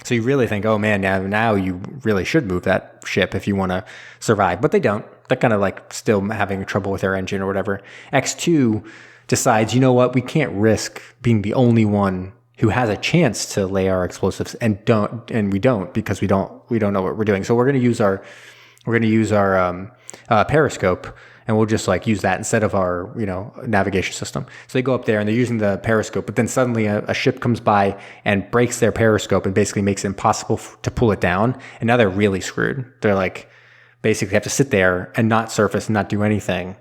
Speaker 2: So you really think, oh man, now you really should move that ship if you want to survive. But they don't. They're kind of like still having trouble with their engine or whatever. X2 decides, you know what, we can't risk being the only one who has a chance to lay our explosives and we don't because we don't know what we're doing. So we're going to use our periscope, and we'll just like use that instead of our navigation system. So they go up there and they're using the periscope, but then suddenly a ship comes by and breaks their periscope and basically makes it impossible to pull it down. And now they're really screwed. They're like basically have to sit there and not surface and not do anything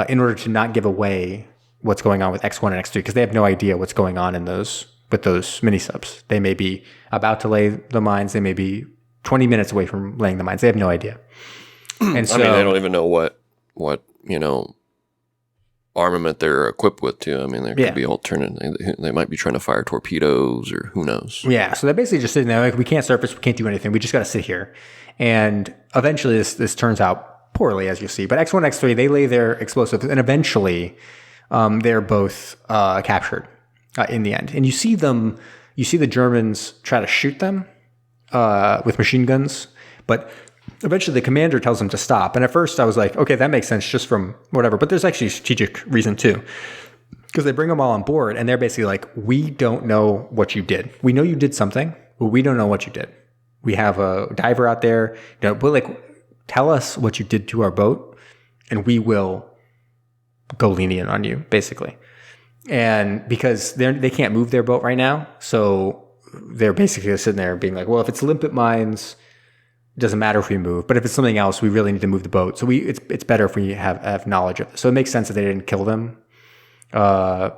Speaker 2: in order to not give away what's going on with X1 and X3, because they have no idea what's going on in those mini subs. They may be about to lay the mines. They may be 20 minutes away from laying the mines. They have no idea. And so,
Speaker 4: I mean, they don't even know what armament they're equipped with too. I mean, there could be alternate. They might be trying to fire torpedoes or who knows.
Speaker 2: Yeah, so they're basically just sitting there like, we can't surface, we can't do anything. We just got to sit here. And eventually this turns out poorly, as you see. But X1, X3, they lay their explosives, and eventually they're both captured in the end. And you see the Germans try to shoot them with machine guns, but eventually the commander tells them to stop. And at first I was like, okay, that makes sense just from whatever. But there's actually a strategic reason too. Because they bring them all on board and they're basically like, we don't know what you did. We know you did something, but we don't know what you did. We have a diver out there. But tell us what you did to our boat and we will go lenient on you, basically. And because they can't move their boat right now. So they're basically sitting there being like, well, if it's limpet mines, it doesn't matter if we move, but if it's something else, we really need to move the boat. So it's better if we have knowledge of it. So it makes sense that they didn't kill them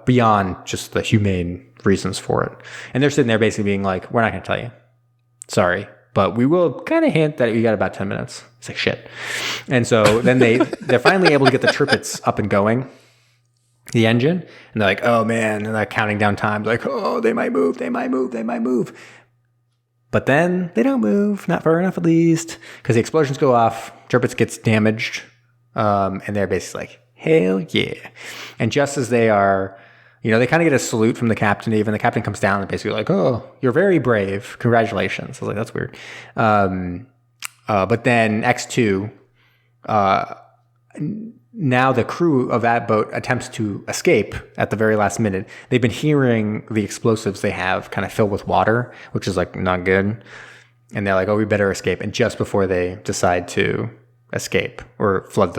Speaker 2: beyond just the humane reasons for it. And they're sitting there basically being like, we're not going to tell you. Sorry, but we will kind of hint that you got about 10 minutes. It's like shit. And so then they're finally able to get the Tirpitz up and going, the engine, and they're like, oh man, and they're counting down time. They're like, oh, they might move. But then they don't move, not far enough at least, because the explosions go off, Tirpitz gets damaged, and they're basically like, hell yeah. And just as they are, they kind of get a salute from the captain even. The captain comes down and basically like, oh, you're very brave. Congratulations. I was like, that's weird. But then X2, now the crew of that boat attempts to escape at the very last minute. They've been hearing the explosives they have kind of filled with water, which is like not good. And they're like, oh, we better escape. And just before they decide to escape or flood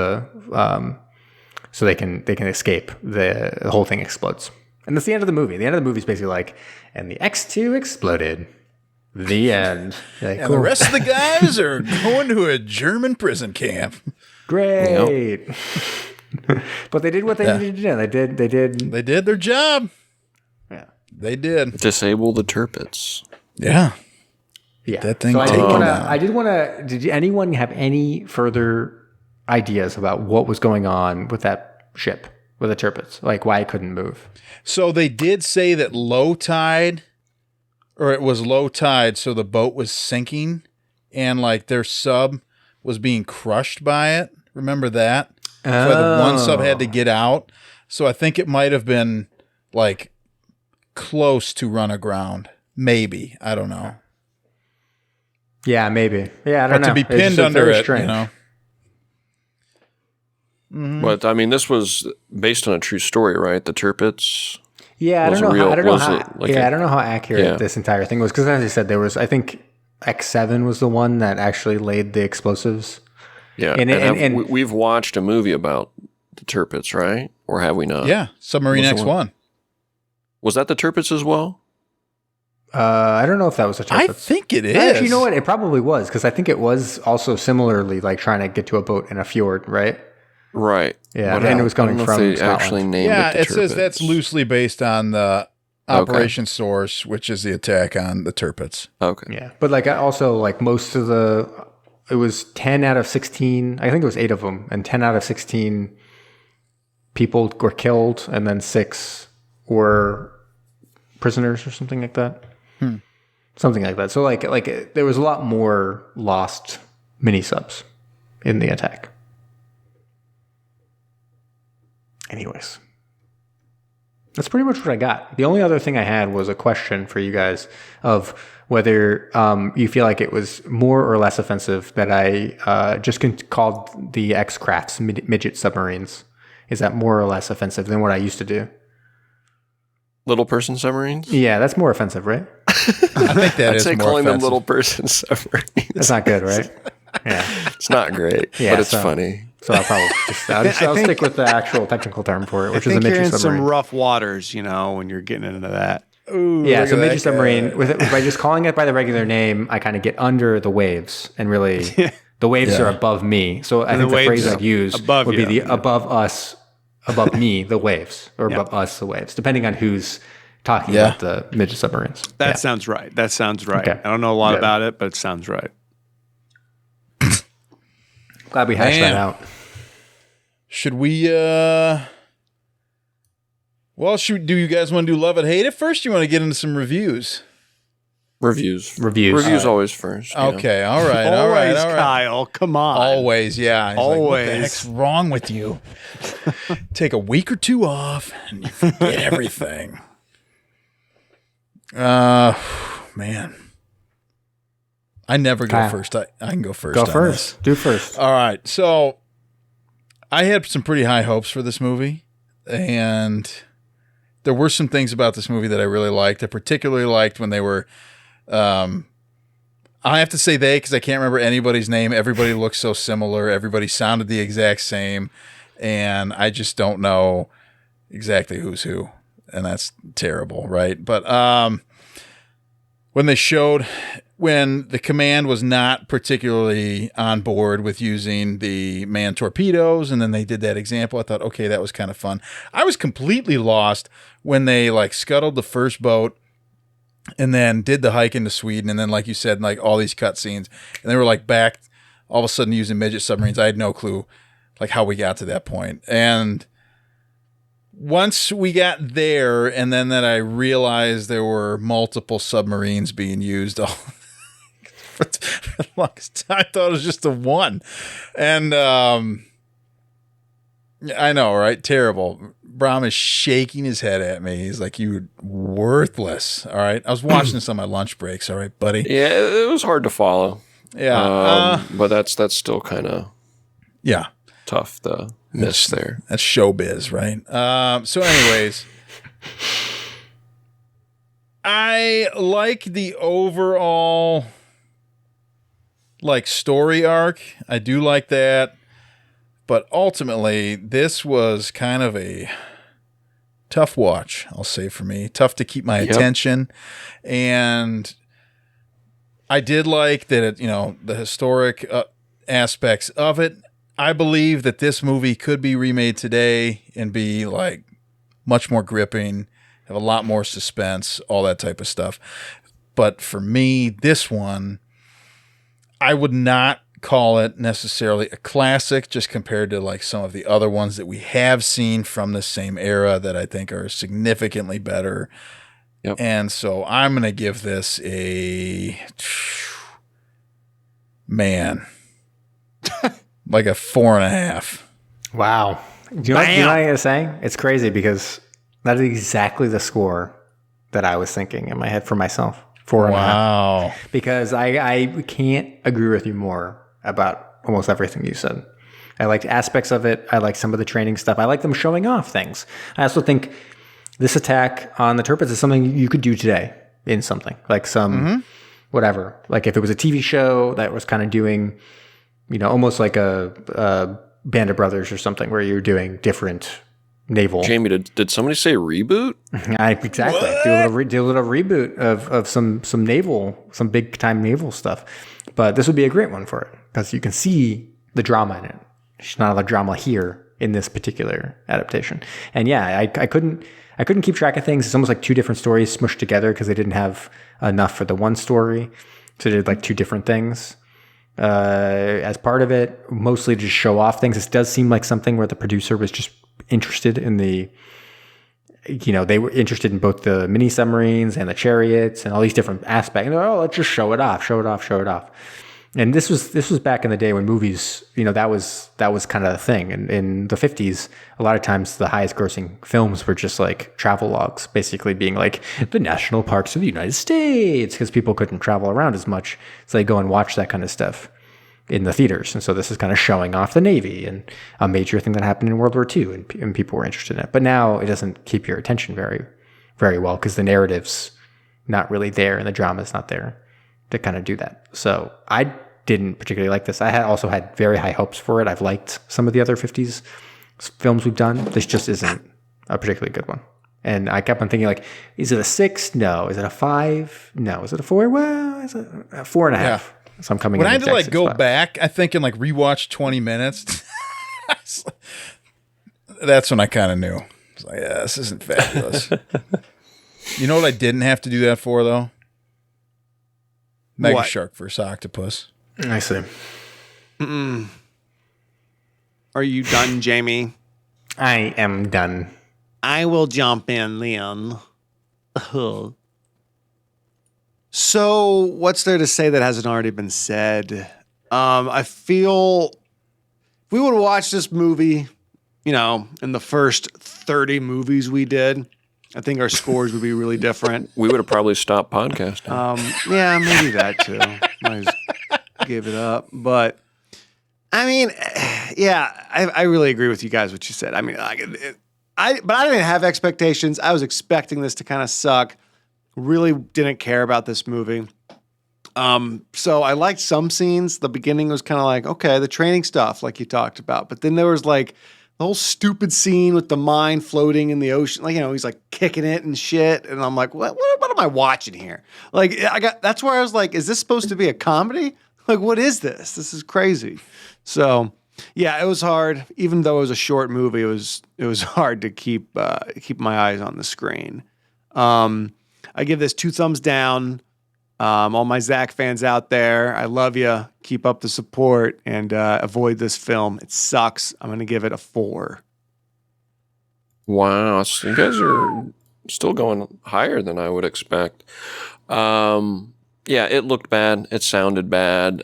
Speaker 2: so they can escape, the whole thing explodes. And that's the end of the movie. The end of the movie is basically like, and the X2 exploded. The end. Like,
Speaker 1: and cool. The rest of the guys are going to a German prison camp.
Speaker 2: Great. Yep. But they did what they needed to do. They did
Speaker 1: their job.
Speaker 2: Yeah.
Speaker 1: They did.
Speaker 4: Disable the Tirpitz.
Speaker 1: Yeah.
Speaker 2: Yeah.
Speaker 1: That thing
Speaker 2: did anyone have any further ideas about what was going on with that ship, with the Tirpitz? Like why it couldn't move?
Speaker 1: So they did say that it was low tide, so the boat was sinking and like their sub was being crushed by it. Remember that? So the one sub had to get out. So I think it might have been like close to run aground. Maybe. I don't know.
Speaker 2: Yeah, maybe. Yeah, I don't know.
Speaker 1: To be pinned under it,
Speaker 2: strange.
Speaker 4: Mm-hmm. But I mean, this was based on a true story, right? The Tirpitz.
Speaker 2: Yeah, I don't know how accurate this entire thing was. Because as I said, there was, I think X7 was the one that actually laid the explosives.
Speaker 4: Yeah, and we've watched a movie about the Tirpitz, right? Or have we not?
Speaker 1: Yeah, Submarine X1.
Speaker 4: Was that the Tirpitz as well?
Speaker 2: I don't know if that was a Tirpitz.
Speaker 1: I think it is.
Speaker 2: Actually, you know what? It probably was, because I think it was also similarly like trying to get to a boat in a fjord, right?
Speaker 4: Right.
Speaker 2: Yeah, and it was coming from Scotland.
Speaker 4: Actually named it
Speaker 1: says that's loosely based on the operation source, which is the attack on the Tirpitz.
Speaker 4: Okay.
Speaker 2: Yeah, but like also like most of it was 10 out of 16. I think it was 8 of them, and 10 out of 16 people were killed, and then 6 were prisoners or something like that. Something like that. So like there was a lot more lost mini subs in the attack. Anyways, that's pretty much what I got. The only other thing I had was a question for you guys of whether you feel like it was more or less offensive that I just called the X-Crafts midget submarines. Is that more or less offensive than what I used to do?
Speaker 4: Little person submarines?
Speaker 2: Yeah, that's more offensive, right?
Speaker 1: I think that
Speaker 4: I'd say
Speaker 1: more
Speaker 4: calling
Speaker 1: offensive.
Speaker 4: them little person submarines.
Speaker 2: That's not good, right? Yeah.
Speaker 4: It's not great, but it's funny.
Speaker 2: So I'll stick with the actual technical term for it, which is a midget
Speaker 3: you're in
Speaker 2: submarine.
Speaker 3: some rough waters, when you're getting into that.
Speaker 1: Ooh,
Speaker 2: yeah, so midget submarine, by just calling it by the regular name, I kind of get under the waves and really The waves are above me. So I think the phrase I'd use would be the above us, above me, the waves, or above us, the waves, depending on who's talking about the midget submarines.
Speaker 3: That sounds right. That sounds right.
Speaker 2: Okay.
Speaker 3: I don't know a lot about it, but it sounds right.
Speaker 2: Glad we hashed that out.
Speaker 1: Should we, do you guys want to do love it, hate it first? Or you want to get into some reviews?
Speaker 4: Reviews always first.
Speaker 1: Okay, all right.
Speaker 3: Kyle, come on.
Speaker 1: Always, yeah. He's
Speaker 3: always.
Speaker 1: Like, what the heck's wrong with you? Take a week or two off and you forget everything. Man. I never go first. I can go first.
Speaker 2: Go first. Do first.
Speaker 1: All right. So I had some pretty high hopes for this movie, and there were some things about this movie that I really liked. I particularly liked when they were, I have to say they, because I can't remember anybody's name. Everybody looked so similar. Everybody sounded the exact same, and I just don't know exactly who's who, and that's terrible, right? But when the command was not particularly on board with using the manned torpedoes, and then they did that example, I thought, okay, that was kind of fun. I was completely lost when they like scuttled the first boat and then did the hike into Sweden, and then like you said, like all these cutscenes, and they were like back all of a sudden using midget submarines. I had no clue like how we got to that point. And once we got there, and then that I realized there were multiple submarines being used all for the longest time, I thought it was just the one. And I know, right? Terrible. Brom is shaking his head at me. He's like, "You worthless." All right. I was watching this on my lunch breaks. All right, buddy.
Speaker 4: Yeah, it was hard to follow.
Speaker 1: Yeah.
Speaker 4: But that's still kind of tough. The miss there.
Speaker 1: That's showbiz, right? So, anyways, I like the overall like story arc. I do like that. But ultimately, this was kind of a tough watch, I'll say, for me. Tough to keep my attention. And I did like that, the historic aspects of it. I believe that this movie could be remade today and be like much more gripping, have a lot more suspense, all that type of stuff. But for me, this one, I would not call it necessarily a classic just compared to like some of the other ones that we have seen from the same era that I think are significantly better.
Speaker 4: Yep.
Speaker 1: And so I'm going to give this like a 4.5.
Speaker 2: Wow. Do you know what I was saying? It's crazy because that is exactly the score that I was thinking in my head for myself. 4.5.
Speaker 1: Wow.
Speaker 2: Because I can't agree with you more about almost everything you said. I liked aspects of it. I like some of the training stuff. I like them showing off things. I also think this attack on the Tirpitz is something you could do today in something like some whatever. Like if it was a TV show that was kind of doing, almost like a Band of Brothers or something where you're doing different naval.
Speaker 4: Jamie, did somebody say reboot?
Speaker 2: Exactly. Do a little reboot of some naval, some big time naval stuff. But this would be a great one for it because you can see the drama in it. There's not a lot of drama here in this particular adaptation. And I couldn't keep track of things. It's almost like two different stories smushed together because they didn't have enough for the one story. So they did like two different things as part of it, mostly to just show off things. This does seem like something where the producer was just interested in they were interested in both the mini submarines and the chariots and all these different aspects. And let's just show it off. And this was back in the day when movies, that was kind of the thing. And in the 50s, a lot of times the highest grossing films were just like travel logs, basically being like the national parks of the United States, because people couldn't travel around as much. So they go and watch that kind of stuff in the theaters. And so this is kind of showing off the Navy and a major thing that happened in World War II, and people were interested in it. But now it doesn't keep your attention very, very well because the narrative's not really there and the drama's not there to kind of do that. So I didn't particularly like this. I also had very high hopes for it. I've liked some of the other 50s films we've done. This just isn't a particularly good one. And I kept on thinking, like, is it a 6? No. Is it a 5? No. Is it a 4? Well, is it a 4.5? So I'm coming
Speaker 1: when
Speaker 2: in
Speaker 1: I had to like
Speaker 2: exit
Speaker 1: go
Speaker 2: spot.
Speaker 1: back, I think and like rewatch 20 minutes. That's when I kind of knew. It's like, yeah, this isn't fabulous. You know what I didn't have to do that for though? Mega
Speaker 3: What?
Speaker 1: Shark vs. Octopus.
Speaker 2: I see.
Speaker 3: Are you done, Jamie?
Speaker 2: I am done.
Speaker 3: I will jump in, Leon. So, what's there to say that hasn't already been said? I feel if we would have watched this movie, you know, in the first 30 movies we did, I think our scores would be really different.
Speaker 4: We would have probably stopped podcasting.
Speaker 3: Yeah, maybe that too. I just gave it up. But I mean, yeah, I really agree with you guys what you said. I mean, like, but I didn't have expectations. I was expecting this to kind of suck. Really didn't care about this movie. So I liked some scenes. The beginning was kind of like, okay, the training stuff, like you talked about. But then there was like the whole stupid scene with the mine floating in the ocean. Like, you know, he's like kicking it and shit. And I'm like, what am I watching here? Like, that's where I was like, is this supposed to be a comedy? Like, what is this? This is crazy. So yeah, it was hard. Even though it was a short movie, it was hard to keep my eyes on the screen. I give this 2 thumbs down. All my Zach fans out there, I love you. Keep up the support and avoid this film. It sucks. I'm going to give it a 4.
Speaker 4: Wow, so you guys are still going higher than I would expect. Yeah, it looked bad. It sounded bad.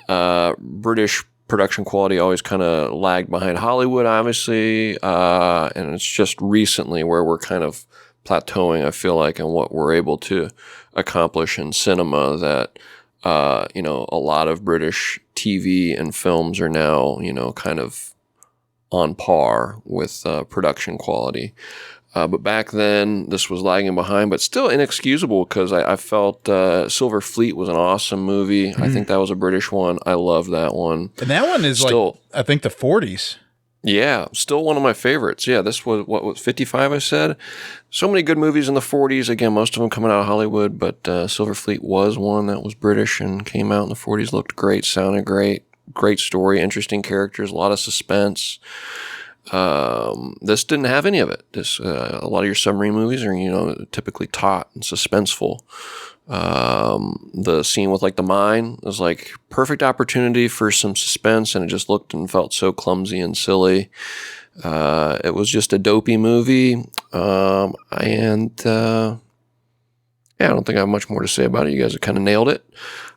Speaker 4: British production quality always kind of lagged behind Hollywood, obviously. And it's just recently where we're kind of plateauing, I feel like, and what we're able to accomplish in cinema that, you know, a lot of British TV and films are now, you know, kind of on par with production quality. But back then, this was lagging behind, but still inexcusable because I felt Silver Fleet was an awesome movie. I think that was a British one. I love that one.
Speaker 1: And that one is
Speaker 4: Still,
Speaker 1: like, I think the 40s.
Speaker 4: Yeah, still one of my favorites. Yeah, this was, what was 55, I said? So many good movies in the 40s. Again, most of them coming out of Hollywood, but Silver Fleet was one that was British and came out in the 40s. Looked great, sounded great. Great story, interesting characters, a lot of suspense. This didn't have any of it. This a lot of your submarine movies are, you know, typically taut and suspenseful. The scene with like the mine was like perfect opportunity for some suspense, and it just looked and felt so clumsy and silly. It was just a dopey movie. Yeah, I don't think I have much more to say about it. You guys have kind of nailed it.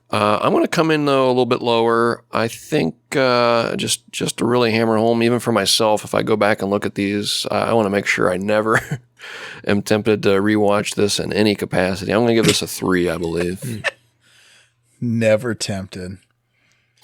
Speaker 4: I'm going to come in, though, a little bit lower. I think just to really hammer home, even for myself, if I go back and look at these, I want to make sure I never am tempted to rewatch this in any capacity. I'm going to give this a 3, I believe.
Speaker 1: Never tempted.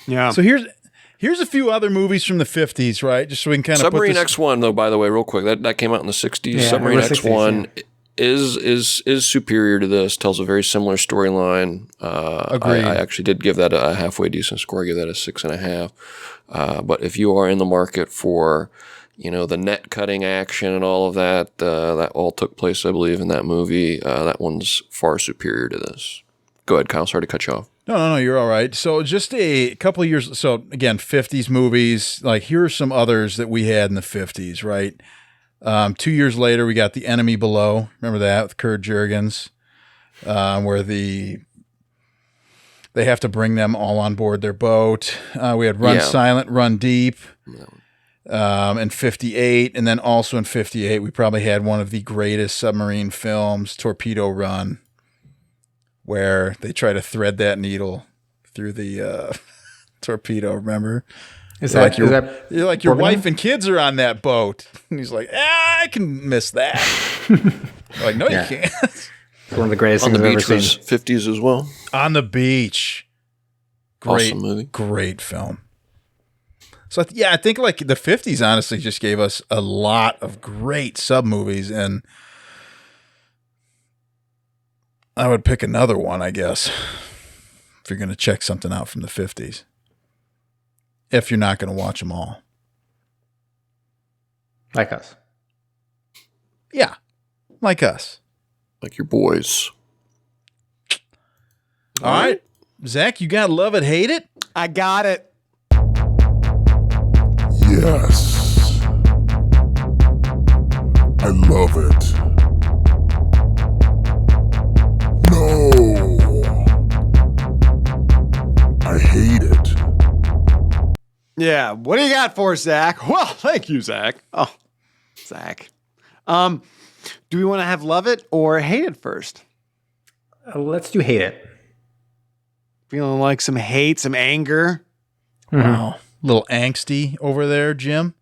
Speaker 3: Yeah.
Speaker 1: So here's a few other movies from the 50s, right? Just so we can kind of
Speaker 4: Submarine
Speaker 1: put this...
Speaker 4: X1, though, by the way, real quick, that came out in the 60s.
Speaker 2: Yeah,
Speaker 4: Submarine
Speaker 2: the 60s,
Speaker 4: X1
Speaker 2: yeah.
Speaker 4: is superior to this, tells a very similar storyline.
Speaker 1: Agreed.
Speaker 4: I actually did give that a halfway decent score. I give that a 6.5. But if you are in the market for, you know, the net cutting action and all of that, that all took place, I believe, in that movie. That one's far superior to this. Go ahead, Kyle. Sorry to cut you off.
Speaker 1: No, you're all right. So just a couple of years. So again, 50s movies. Like here are some others that we had in the 50s, right? 2 years later, we got The Enemy Below. Remember that with Kurt Jurgens, where they have to bring them all on board their boat. We had Run Silent, Run Deep in 58. And then also in 58, we probably had one of the greatest submarine films, Torpedo Run, where they try to thread that needle through the torpedo, remember? Your
Speaker 2: Borgnine?
Speaker 1: wife and kids are on that boat. And he's like, I can miss that. Like, no, you can't.
Speaker 2: It's one of the greatest
Speaker 4: On
Speaker 2: things
Speaker 4: the
Speaker 2: I've ever
Speaker 4: beach
Speaker 2: seen.
Speaker 4: was 50s as well.
Speaker 1: On the Beach. Great
Speaker 4: Awesome movie.
Speaker 1: Great film. So, I think like the 50s honestly just gave us a lot of great sub movies. And I would pick another one, I guess, if you're going to check something out from the 50s. If you're not going to watch them all.
Speaker 2: Like us.
Speaker 1: Yeah, like us.
Speaker 4: Like your boys.
Speaker 1: All right. Zach, you got to love it, hate it?
Speaker 3: I got it.
Speaker 5: Yes. I love it. No. I hate it.
Speaker 3: Yeah. What do you got for us, Zach? Well, thank you, Zach. Oh, Zach. Do we want to have love it or hate it first?
Speaker 2: Let's do hate it.
Speaker 3: Feeling like some hate, some anger.
Speaker 1: Wow. A little angsty over there, Jim.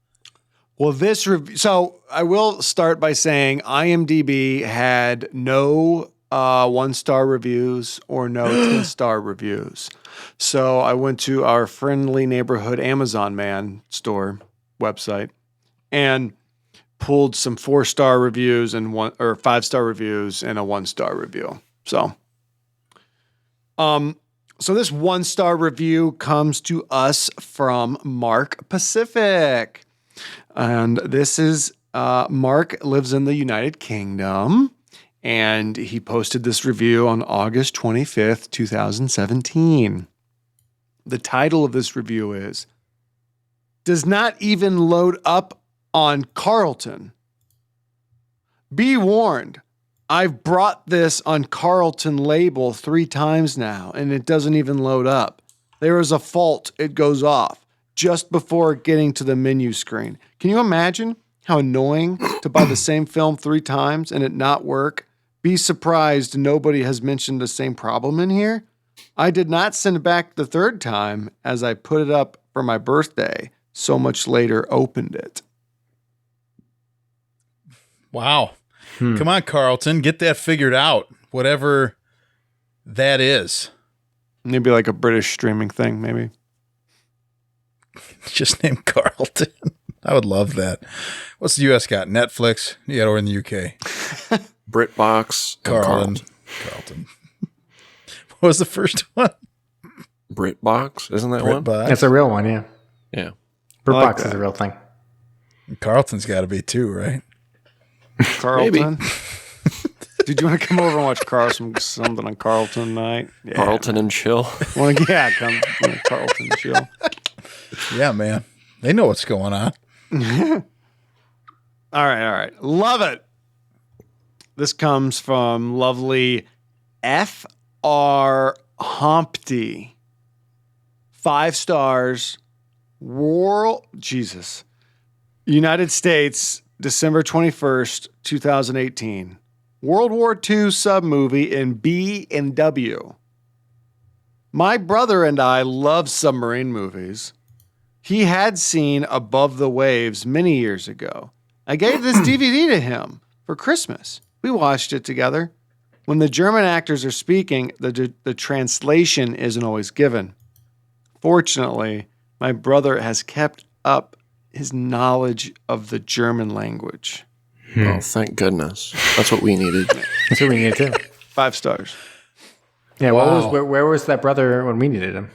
Speaker 3: Well, this review. So I will start by saying IMDb had no 1-star reviews or no 10-star reviews. So I went to our friendly neighborhood Amazon Man store website and pulled some 4-star reviews and 5-star reviews and a 1-star review. So this 1-star review comes to us from Mark Pacific. And this is Mark lives in the United Kingdom. And he posted this review on August 25th, 2017. The title of this review is, "Does not even load up on Carlton. Be warned, I've brought this on Carlton label 3 times now, and it doesn't even load up. There is a fault, it goes off just before getting to the menu screen." Can you imagine how annoying to buy the same film 3 times and it not work? Be surprised nobody has mentioned the same problem in here. I did not send it back the 3rd time as I put it up for my birthday. So much later opened it.
Speaker 1: Wow. Come on, Carlton. Get that figured out. Whatever that is.
Speaker 3: Maybe like a British streaming thing, maybe.
Speaker 1: Just name Carlton. I would love that. What's the U.S. got? Netflix? You got over in the U.K.
Speaker 4: BritBox.
Speaker 1: Carlton. What was the first one?
Speaker 4: BritBox, isn't that one?
Speaker 1: BritBox.
Speaker 2: It's a real one, yeah.
Speaker 4: Yeah.
Speaker 2: BritBox
Speaker 3: that.
Speaker 2: is a real thing.
Speaker 1: Carlton's got to be too, right?
Speaker 3: Carlton? Did you want to come over and watch something on Carlton tonight? Yeah.
Speaker 4: Carlton and chill.
Speaker 3: Well, yeah, come Carlton chill.
Speaker 1: Yeah, man. They know what's going on.
Speaker 3: All right. Love it. This comes from lovely F.R. Humpty. 5 stars. United States, December 21st, 2018. World War II sub-movie in B and W. My brother and I love submarine movies. He had seen Above the Waves many years ago. I gave this DVD to him for Christmas. We watched it together. When the German actors are speaking, the translation isn't always given. Fortunately, my brother has kept up his knowledge of the German language.
Speaker 4: Oh, thank goodness. That's what we needed.
Speaker 2: That's what we needed too.
Speaker 3: 5 stars.
Speaker 2: Yeah,
Speaker 1: Wow.
Speaker 2: where was that brother when we needed him?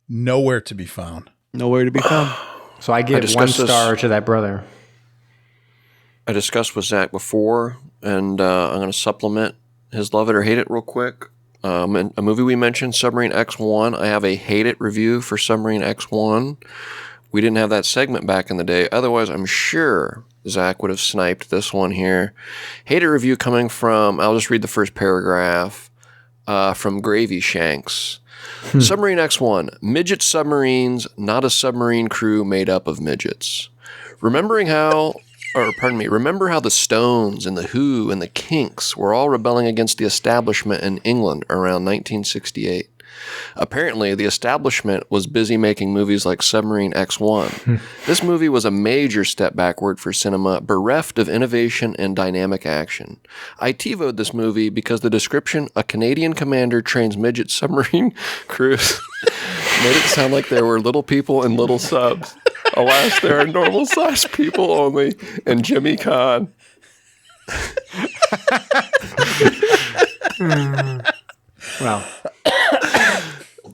Speaker 1: Nowhere to be found.
Speaker 3: Nowhere to be found.
Speaker 2: So I give 1
Speaker 4: discussed this-
Speaker 2: star to that brother.
Speaker 4: I discussed with Zach before, and I'm going to supplement his love it or hate it real quick. A movie we mentioned, Submarine X1. I have a hate it review for Submarine X1. We didn't have that segment back in the day. Otherwise, I'm sure Zach would have sniped this one here. Hate it review coming from, I'll just read the first paragraph, from Gravy Shanks. Submarine X1, midget submarines, not a submarine crew made up of midgets. Remember how the Stones and the Who and the Kinks were all rebelling against the establishment in England around 1968. Apparently, the establishment was busy making movies like Submarine X1. This movie was a major step backward for cinema, bereft of innovation and dynamic action. I TiVo'd this movie because the description, a Canadian commander trains midget submarine crews, made it sound like there were little people in little subs. Alas, there are normal-sized people only, and Jimmy Kahn.
Speaker 2: Well,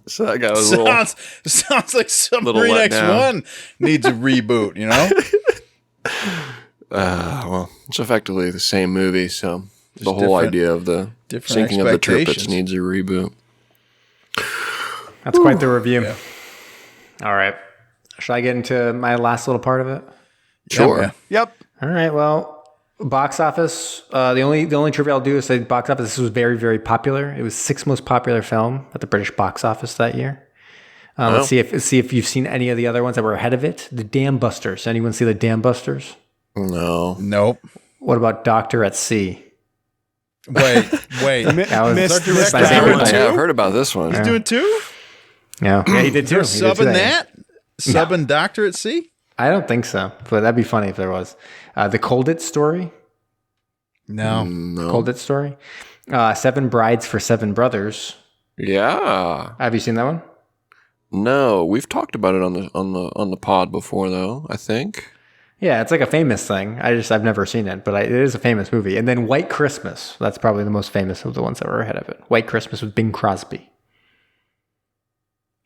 Speaker 4: So that guy was a little...
Speaker 1: Sounds like Submarine
Speaker 4: little let
Speaker 1: X1 needs a reboot, you know?
Speaker 4: Well, it's effectively the same movie, so the whole
Speaker 1: different-
Speaker 4: idea of the
Speaker 1: different
Speaker 4: sinking of the Tirpitz
Speaker 1: expectations.
Speaker 4: needs a reboot.
Speaker 2: That's quite the review. Yeah. All right. Should I get into my last little part of it?
Speaker 4: Sure.
Speaker 1: Yeah.
Speaker 3: Yep.
Speaker 2: All right. Well, box office. The only trivia I'll do is say box office. This was very, very popular. It was 6th most popular film at the British box office that year. Let's see if you've seen any of the other ones that were ahead of it. The Dam Busters. Anyone see the Dam Busters?
Speaker 4: No.
Speaker 1: Nope.
Speaker 2: What about Doctor at Sea?
Speaker 1: Wait.
Speaker 2: That was
Speaker 3: Mr.
Speaker 2: my favorite one.
Speaker 4: Yeah, I've heard about this one.
Speaker 1: He's doing 2?
Speaker 2: Yeah, he did too.
Speaker 1: You're
Speaker 2: He did too
Speaker 1: subbing that? Subbing Doctor at Sea?
Speaker 2: I don't think so, but that'd be funny if there was. The Colditz story.
Speaker 1: No.
Speaker 2: Colditz story. 7 Brides for 7 Brothers.
Speaker 4: Yeah.
Speaker 2: Have you seen that one?
Speaker 4: No, we've talked about it on the pod before, though. I think.
Speaker 2: Yeah, it's like a famous thing. I've never seen it, but it is a famous movie. And then White Christmas. That's probably the most famous of the ones that were ahead of it. White Christmas with Bing Crosby.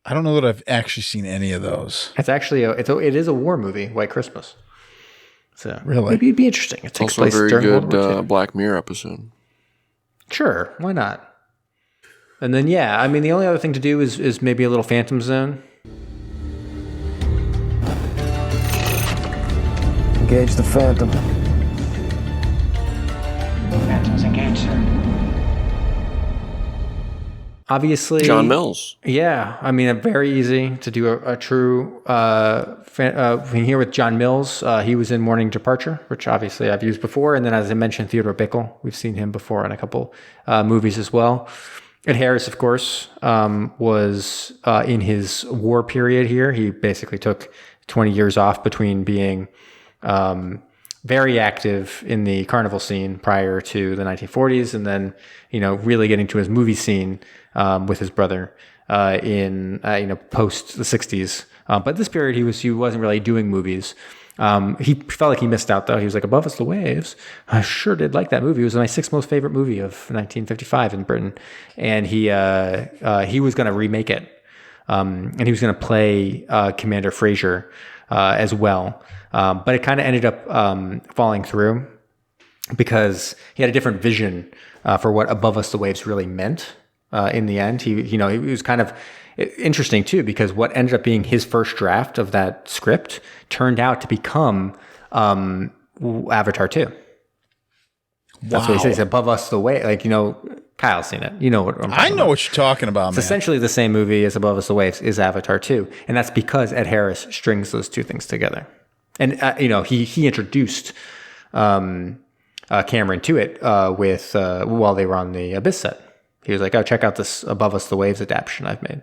Speaker 1: I don't know that I've actually seen any of those.
Speaker 2: It's actually it is a war movie, White Christmas. So
Speaker 1: Really?
Speaker 2: maybe it'd be interesting. It
Speaker 4: It's
Speaker 2: takes
Speaker 4: also a
Speaker 2: place
Speaker 4: very
Speaker 2: during World War
Speaker 4: good
Speaker 2: II.
Speaker 4: Black Mirror episode.
Speaker 2: Sure, why not? And then I mean the only other thing to do is maybe a little Phantom Zone.
Speaker 6: Engage the Phantom.
Speaker 7: Phantoms engaged, sir.
Speaker 2: Obviously,
Speaker 4: John Mills.
Speaker 2: Yeah, I mean, very easy to do a true thing here with John Mills. He was in Morning Departure, which obviously I've used before. And then, as I mentioned, Theodore Bickle. We've seen him before in a couple movies as well. Ed Harris, of course, was in his war period here. He basically took 20 years off between being very active in the carnival scene prior to the 1940s and then, really getting to his movie scene with his brother in post the 60s. But this period he wasn't really doing movies. He felt like he missed out though. He was like, Above Us the Waves. I sure did like that movie. It was my 6th most favorite movie of 1955 in Britain. And he was going to remake it. And he was going to play Commander Fraser as well. But it kind of ended up falling through because he had a different vision for what Above Us the Waves really meant. In the end, he was kind of interesting too, because what ended up being his first draft of that script turned out to become Avatar 2. That's what he says, Above Us the Way. Like, Kyle's seen it. You know what I'm talking
Speaker 1: I know
Speaker 2: about.
Speaker 1: what you're talking about,
Speaker 2: It's
Speaker 1: man.
Speaker 2: essentially the same movie as Above Us the Waves is Avatar 2. And that's because Ed Harris strings those two things together. And, he introduced Cameron to it with while they were on the Abyss set. He was like, "Oh, check out this Above Us the Waves adaptation I've made."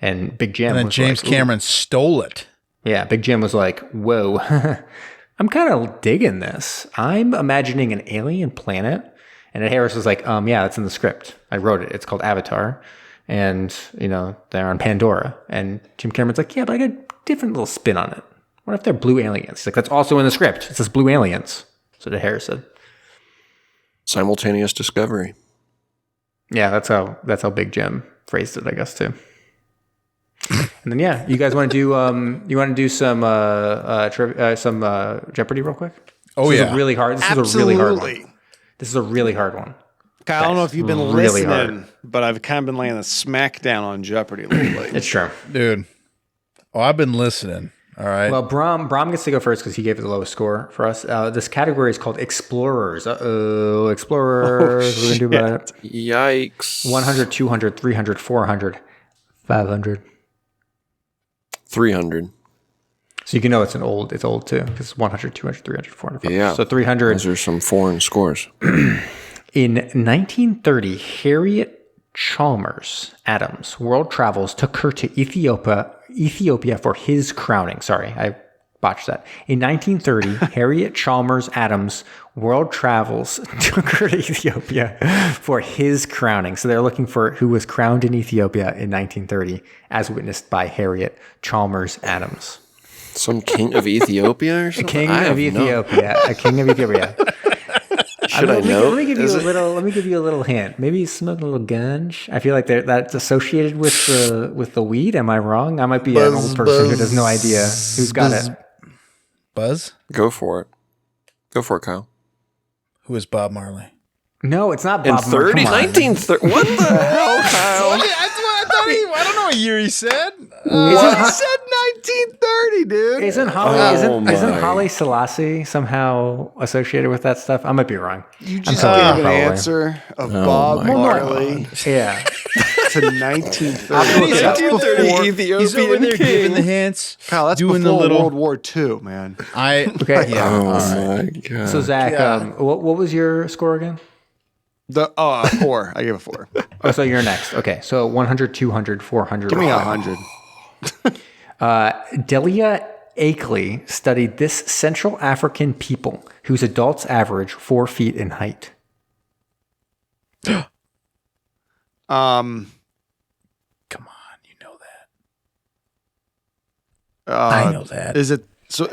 Speaker 2: And Big Jim
Speaker 1: And then
Speaker 2: was
Speaker 1: James
Speaker 2: like, "Ooh."
Speaker 1: Cameron stole it.
Speaker 2: Yeah, Big Jim was like, "Whoa, I'm kind of digging this. I'm imagining an alien planet." And Ed Harris was like, yeah, it's in the script. I wrote it. It's called Avatar. And, they're on Pandora." And Jim Cameron's like, "Yeah, but I got a different little spin on it. What if they're blue aliens?" He's like, "That's also in the script. It says blue aliens." So Ed Harris said.
Speaker 4: Simultaneous discovery.
Speaker 2: Yeah, that's how Big Jim phrased it, I guess, too. And then you guys want to do some Jeopardy real quick?
Speaker 1: Oh,
Speaker 2: This is
Speaker 1: yeah.
Speaker 2: a really hard. This is a really hard one. This is a really hard one.
Speaker 3: Kyle, I don't know if you've been
Speaker 2: really
Speaker 3: listening, but I've kind of been laying the smack down on Jeopardy lately.
Speaker 2: It's true.
Speaker 1: Dude. Oh, I've been listening. All right.
Speaker 2: Well, Brom gets to go first because he gave it the lowest score for us. This category is called Explorers. Explorers. What are we going to do about it?
Speaker 4: Yikes.
Speaker 2: 100, 200, 300, 400, 500.
Speaker 4: 300.
Speaker 2: So you can know it's old too, because it's 100, 200, 300, 400, 500.
Speaker 4: Yeah.
Speaker 2: So 300.
Speaker 4: Those are some foreign scores.
Speaker 2: In 1930, Harriet Chalmers Adams world travels took her to Ethiopia for his crowning. Sorry, I botched that. In 1930, Harriet Chalmers Adams world travels took her to Ethiopia for his crowning. So they're looking for who was crowned in Ethiopia in 1930, as witnessed by Harriet Chalmers Adams.
Speaker 4: Some king of Ethiopia or something?
Speaker 2: A king of Ethiopia.
Speaker 4: Should I know?
Speaker 2: Let me give you a little hint. Maybe he's smoking a little gunge. I feel like that's associated with the weed. Am I wrong? I might be an old person who has no idea who's got it.
Speaker 1: Buzz?
Speaker 4: Go for it. Go for it, Kyle.
Speaker 1: Who is Bob Marley?
Speaker 2: No, it's not
Speaker 4: In
Speaker 2: Bob Marley.
Speaker 4: 1930? What the hell, Kyle?
Speaker 1: That's what I thought I don't know what year he said.
Speaker 3: He said 1930, dude.
Speaker 2: Isn't Holly
Speaker 4: Oh
Speaker 2: isn't
Speaker 4: my.
Speaker 2: Holly Selassie somehow associated with that stuff? I might be wrong.
Speaker 3: You just
Speaker 2: sorry,
Speaker 3: gave an
Speaker 2: probably.
Speaker 3: answer of Bob
Speaker 4: my
Speaker 3: Marley
Speaker 2: Yeah.
Speaker 3: to 1930.
Speaker 2: That's
Speaker 3: before,
Speaker 1: He's over there giving the hints.
Speaker 3: Kyle, that's
Speaker 1: doing
Speaker 3: before
Speaker 1: the little.
Speaker 3: World War II, man.
Speaker 2: Okay.
Speaker 1: Yeah.
Speaker 4: Oh
Speaker 1: all right.
Speaker 4: my god.
Speaker 2: So Zach, what was your score again?
Speaker 3: The 4. I gave a 4.
Speaker 2: Oh, so you're next. Okay. So 100, 200, 400.
Speaker 3: Give me 100.
Speaker 2: Delia Akeley studied this Central African people whose adults average 4 feet in height.
Speaker 1: Come on, you know that. I know that.
Speaker 3: Is it so?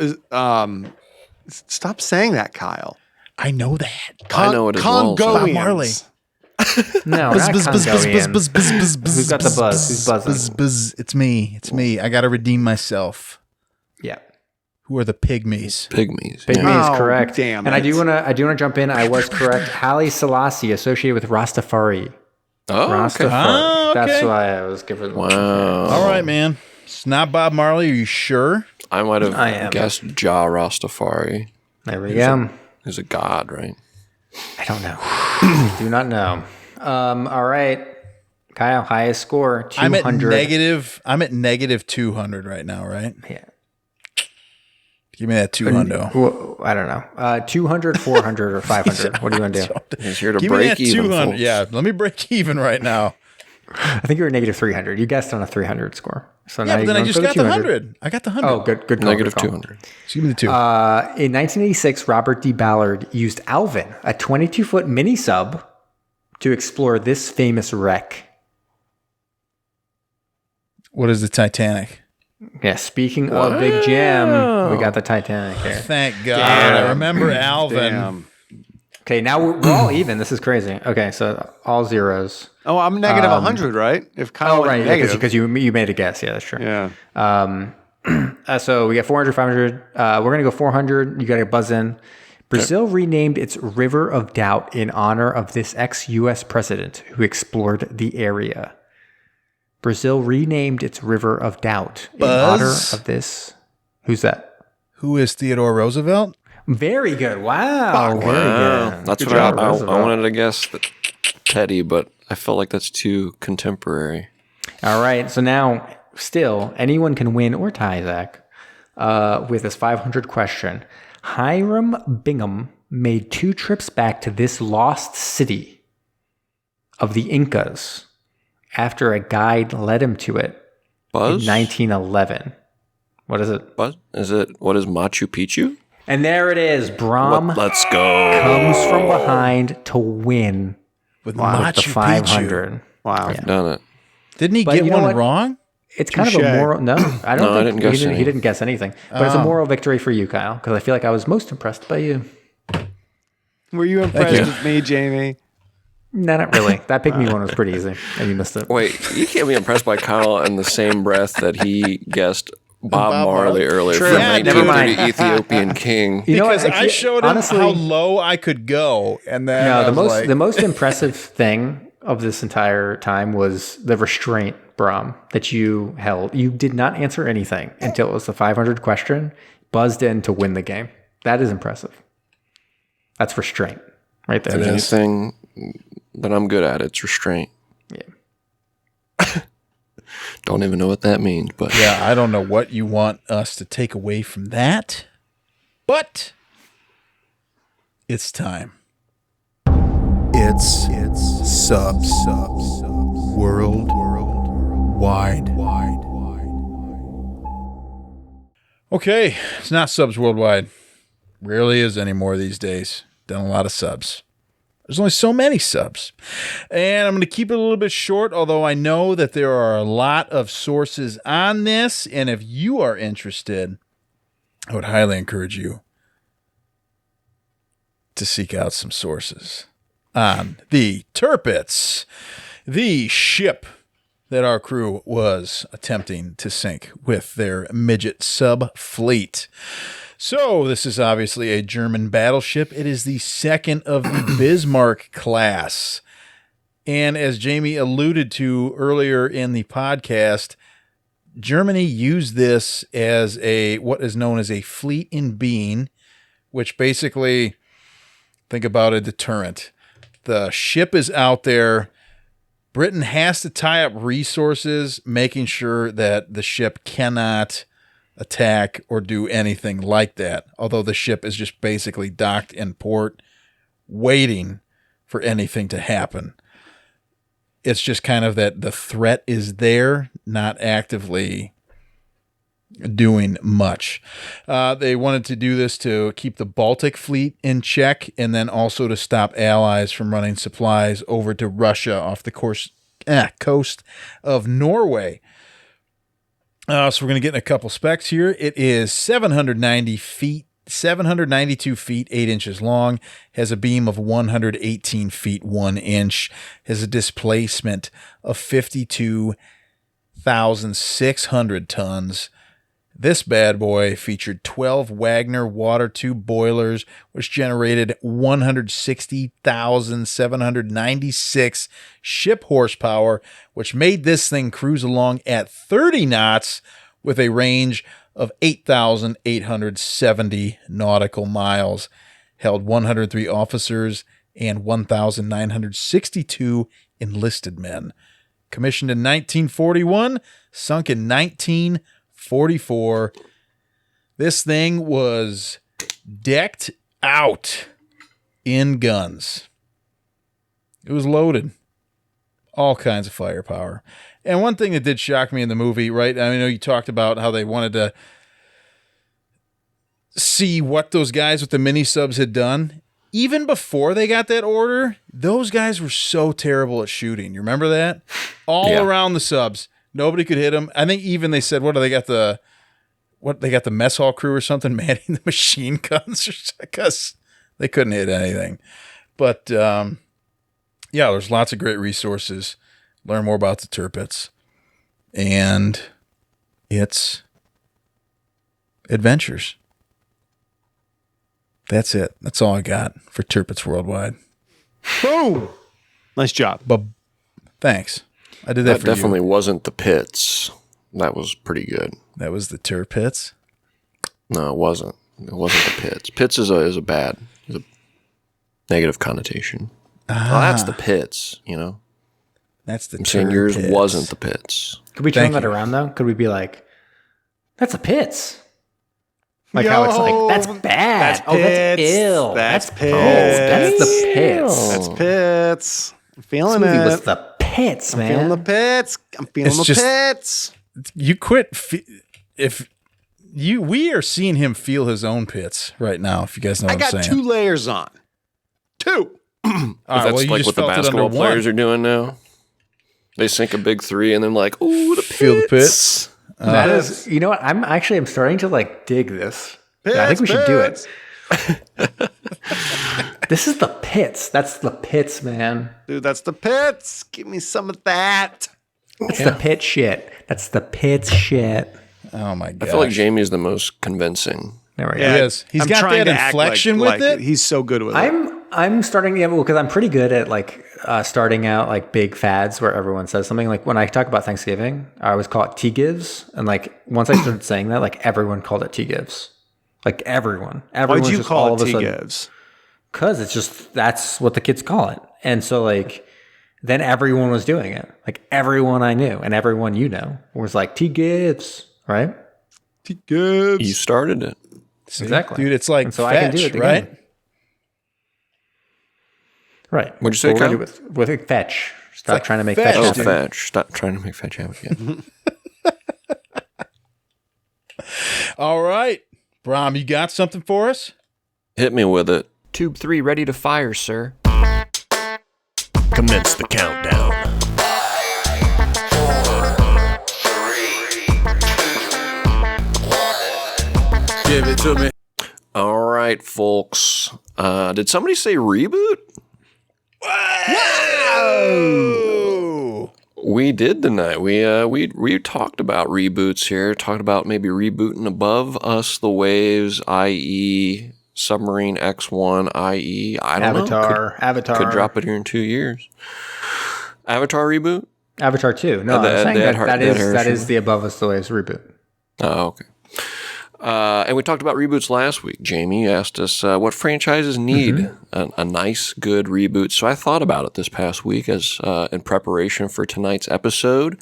Speaker 3: Stop saying that, Kyle.
Speaker 1: I know that.
Speaker 4: I know it as well. so-
Speaker 3: Congolians.
Speaker 1: Bob Marley.
Speaker 2: No, not Congolians. Who's got the buzz? Who's buzzing?
Speaker 1: It's me. It's me. I got to redeem myself.
Speaker 2: Yeah.
Speaker 1: Who are the pygmies?
Speaker 4: Pygmies.
Speaker 2: Pygmy
Speaker 4: yeah.
Speaker 2: is correct.
Speaker 3: damn
Speaker 2: and I
Speaker 3: it.
Speaker 2: do wanna jump in. I was correct. Haile Selassie associated with Rastafari.
Speaker 4: Oh,
Speaker 2: Rastafari.
Speaker 4: okay.
Speaker 1: Ah, okay.
Speaker 2: That's why I was given.
Speaker 4: Wow.
Speaker 1: All right, man. It's not Bob Marley. Are you sure?
Speaker 4: I might
Speaker 2: I am.
Speaker 4: have guessed Ja Rastafari.
Speaker 2: There we go.
Speaker 4: He's a god, right?
Speaker 2: I don't know. Do not know. All right. Kyle, highest score, 200.
Speaker 1: I'm at negative 200 right now, right?
Speaker 2: Yeah.
Speaker 1: Give me that 200.
Speaker 2: Well, I don't know. 200, 400, or 500. What do you want to do?
Speaker 4: He's here to
Speaker 1: Give me
Speaker 4: break
Speaker 1: that
Speaker 4: even.
Speaker 1: 200.
Speaker 4: Folks.
Speaker 1: Yeah, let me break even right now.
Speaker 2: I think you were negative 300. You guessed on a 300 score. So
Speaker 1: Yeah,
Speaker 2: now
Speaker 1: but
Speaker 2: you're
Speaker 1: then I
Speaker 2: going
Speaker 1: just
Speaker 2: for the
Speaker 1: got the
Speaker 2: 200.
Speaker 1: 100. I got the 100.
Speaker 2: Oh, good call.
Speaker 4: Negative
Speaker 2: good call.
Speaker 4: 200.
Speaker 1: So give me the 2.
Speaker 2: In 1986, Robert D. Ballard used Alvin, a 22-foot mini sub, to explore this famous wreck.
Speaker 1: What is the Titanic?
Speaker 2: Yeah, speaking of Big Jam, we got the Titanic here.
Speaker 1: Thank God. I remember Alvin.
Speaker 3: Damn.
Speaker 2: Okay, now we're all even. This is crazy. Okay, so all zeros.
Speaker 3: Oh, I'm negative 100, right? If Kyle went
Speaker 2: Right,
Speaker 3: negative.
Speaker 2: because you made a guess. Yeah, that's true.
Speaker 3: Yeah.
Speaker 2: So we got 400, 500. We're going to go 400. You got to buzz in. Brazil renamed its River of Doubt in honor of this ex-U.S. president who explored the area. Brazil renamed its River of Doubt in honor of this. Who's that?
Speaker 1: Who is Theodore Roosevelt?
Speaker 2: Very good. Wow. Very good.
Speaker 4: That's
Speaker 2: Good
Speaker 4: what
Speaker 2: job,
Speaker 4: I
Speaker 2: Roosevelt.
Speaker 4: wanted to guess. Teddy, but I felt like that's too contemporary.
Speaker 2: All right. So now, still, anyone can win or tie, Zach, with this 500 question. Hiram Bingham made 2 trips back to this lost city of the Incas after a guide led him to it
Speaker 4: Buzz?
Speaker 2: in 1911. What is it?
Speaker 4: Buzz? What is Machu Picchu?
Speaker 2: And there it is. Brahm
Speaker 4: Let's go.
Speaker 2: comes from behind to win
Speaker 1: With
Speaker 2: with
Speaker 1: Machu
Speaker 2: the
Speaker 1: Picchu.
Speaker 2: 500.
Speaker 3: Wow.
Speaker 4: Done it.
Speaker 1: Didn't he
Speaker 2: But
Speaker 1: get
Speaker 2: you know
Speaker 1: one
Speaker 2: what?
Speaker 1: wrong?
Speaker 2: It's kind of
Speaker 3: Touche.
Speaker 2: a moral. No, I don't
Speaker 4: No, I
Speaker 2: think
Speaker 4: didn't guess
Speaker 2: he
Speaker 4: any.
Speaker 2: didn't guess anything. But it's a moral victory for you, Kyle, because I feel like I was most impressed by you.
Speaker 3: Were you impressed
Speaker 1: you.
Speaker 3: with me, Jamie?
Speaker 2: No, not really. That pygmy one was pretty easy, and you missed it.
Speaker 4: Wait, you can't be impressed by Kyle in the same breath that he guessed Bob Marley earlier
Speaker 2: True.
Speaker 4: from
Speaker 2: Yeah, never
Speaker 4: 1930
Speaker 2: mind.
Speaker 4: Ethiopian king.
Speaker 2: You know
Speaker 1: Because
Speaker 2: what?
Speaker 1: I showed him
Speaker 2: honestly,
Speaker 1: how low I could go, and then
Speaker 2: No,
Speaker 1: I
Speaker 2: the
Speaker 1: was
Speaker 2: most
Speaker 1: like,
Speaker 2: the most impressive thing of this entire time was the restraint, Brahm, that you held. You did not answer anything until it was the 500 question, buzzed in to win the game. That is impressive. That's restraint right there.
Speaker 4: Anything that I'm good at, it's restraint.
Speaker 2: Yeah.
Speaker 4: Don't even know what that means, but
Speaker 1: yeah, I don't know what you want us to take away from that, but it's time. It's subs worldwide. Okay, it's not subs worldwide. Rarely is anymore these days. Done a lot of subs. There's only so many subs. And I'm going to keep it a little bit short, although I know that there are a lot of sources on this. And if you are interested, I would highly encourage you to seek out some sources on the Tirpitz, the ship that our crew was attempting to sink with their midget sub fleet. So this is obviously a German battleship. It is the second of the Bismarck class. And as Jamie alluded to earlier in the podcast, Germany used this as what is known as a fleet in being, which basically, think about a deterrent. The ship is out there. Britain has to tie up resources, making sure that the ship cannot attack or do anything like that. Although the ship is just basically docked in port, waiting for anything to happen. It's just kind of that the threat is there, not actively doing much. They wanted to do this to keep the Baltic fleet in check, and then also to stop allies from running supplies over to Russia off the coast of Norway. So we're going to get in a couple specs here. It is 792 feet, 8 inches long, has a beam of 118 feet, 1 inch, has a displacement of 52,600 tons. This bad boy featured 12 Wagner water tube boilers, which generated 160,796 ship horsepower, which made this thing cruise along at 30 knots with a range of 8,870 nautical miles. Held 103 officers and 1,962 enlisted men. Commissioned in 1941, sunk in 1944. This thing was decked out in guns. It was loaded. All kinds of firepower. And one thing that did shock me in the movie, right? I know you talked about how they wanted to see what those guys with the mini subs had done. Even before they got that order, those guys were so terrible at shooting. You remember that? All around the subs. Nobody could hit them. I think even they said, they got the mess hall crew or something manning the machine guns because they couldn't hit anything. But there's lots of great resources. Learn more about the Tirpitz and its adventures. That's it. That's all I got for Tirpitz Worldwide.
Speaker 3: Boom! Nice job.
Speaker 1: But thanks. I did that for you.
Speaker 4: That definitely wasn't the Pits. That was pretty good.
Speaker 1: That was the Tirpitz?
Speaker 4: No, it wasn't. It wasn't the Pits. Pits is a negative connotation. Well, that's the Pits, you know?
Speaker 1: That's the
Speaker 4: I'm saying yours wasn't the Pits.
Speaker 2: Could we turn that around, though? Could we be like, that's a Pits? Like how it's like, that's bad. That's ill.
Speaker 3: That's Pits.
Speaker 2: That's the Pits.
Speaker 3: That's Pits. I'm feeling
Speaker 2: this movie
Speaker 3: it.
Speaker 2: was the Pits, man.
Speaker 3: I'm feeling the Pits. I'm feeling the Pits.
Speaker 1: You quit. We are seeing him feel his own pits right now, if you guys know what I'm saying.
Speaker 3: I got 2 layers on. 2.
Speaker 4: That's like what the basketball players are doing now. They sink a big 3 and then like, ooh, the Pits.
Speaker 1: Feel the Pits.
Speaker 2: That is, you know what? I'm starting to like dig this.
Speaker 3: Pits,
Speaker 2: I think we should do
Speaker 3: Pits.
Speaker 2: it. This is the Pits. That's the Pits, man.
Speaker 3: Dude, that's the Pits. Give me some of that.
Speaker 2: That's the Pit shit. That's the Pits shit.
Speaker 1: Oh my god!
Speaker 4: I feel like Jamie is the most convincing.
Speaker 2: There we go.
Speaker 1: Yes, he's
Speaker 3: I'm
Speaker 1: got
Speaker 3: trying
Speaker 1: that
Speaker 3: to act
Speaker 1: inflection
Speaker 3: like
Speaker 1: with it.
Speaker 3: He's so good with it.
Speaker 2: I'm starting because I'm pretty good at like starting out like big fads where everyone says something. Like when I talk about Thanksgiving, I always call it T-Gives, and like once I started saying that, like everyone called it T-Gives. Like everyone.
Speaker 3: Why'd you call it T-Gives?
Speaker 2: Because it's just that's what the kids call it, and so like then everyone was doing it. Like everyone I knew and everyone you know was like T-Gives, right?
Speaker 3: T-Gives.
Speaker 4: You started it.
Speaker 1: See?
Speaker 2: Exactly,
Speaker 1: Dude. It's like
Speaker 2: and so
Speaker 1: fetch,
Speaker 2: I can do it again.
Speaker 1: right?
Speaker 4: Right. What'd you say,
Speaker 2: What
Speaker 4: Kyle?
Speaker 2: we're gonna do with fetch. Stop
Speaker 1: like
Speaker 2: trying to make
Speaker 1: fetch,
Speaker 2: fetch.
Speaker 4: Oh,
Speaker 2: happen.
Speaker 4: fetch. Stop trying to make fetch happen again.
Speaker 1: All right, Brom, you got something for us?
Speaker 4: Hit me with it.
Speaker 8: Tube 3 ready to fire, sir.
Speaker 5: Commence the countdown.
Speaker 1: Give it to me.
Speaker 4: All right, folks. Did somebody say reboot?
Speaker 1: Whoa!
Speaker 4: We did tonight. We talked about reboots here. Talked about maybe rebooting Above Us, The Waves, i.e. Submarine X1, i.e. I don't know.
Speaker 2: Avatar.
Speaker 4: Could drop it here in 2 years. Avatar reboot?
Speaker 2: Avatar 2. No,
Speaker 4: They-
Speaker 2: I'm saying
Speaker 4: they had
Speaker 2: that
Speaker 4: Harrison.
Speaker 2: is the Above Us the Waves reboot.
Speaker 4: Oh, okay. And we talked about reboots last week. Jamie asked us what franchises need a nice, good reboot. So I thought about it this past week as in preparation for tonight's episode.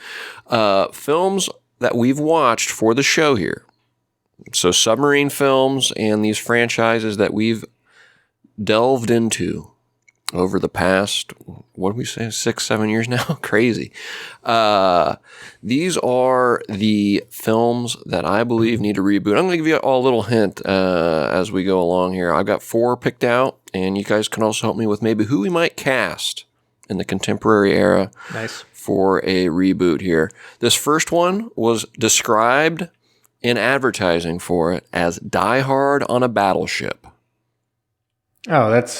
Speaker 4: Films that we've watched for the show here. So submarine films and these franchises that we've delved into over the past, what did we say, 6-7 years now? Crazy. These are the films that I believe need a reboot. I'm going to give you all a little hint as we go along here. I've got 4 picked out, and you guys can also help me with maybe who we might cast in the contemporary era for a reboot here. This first one was described in advertising for it as Die Hard on a Battleship.
Speaker 2: Oh, that's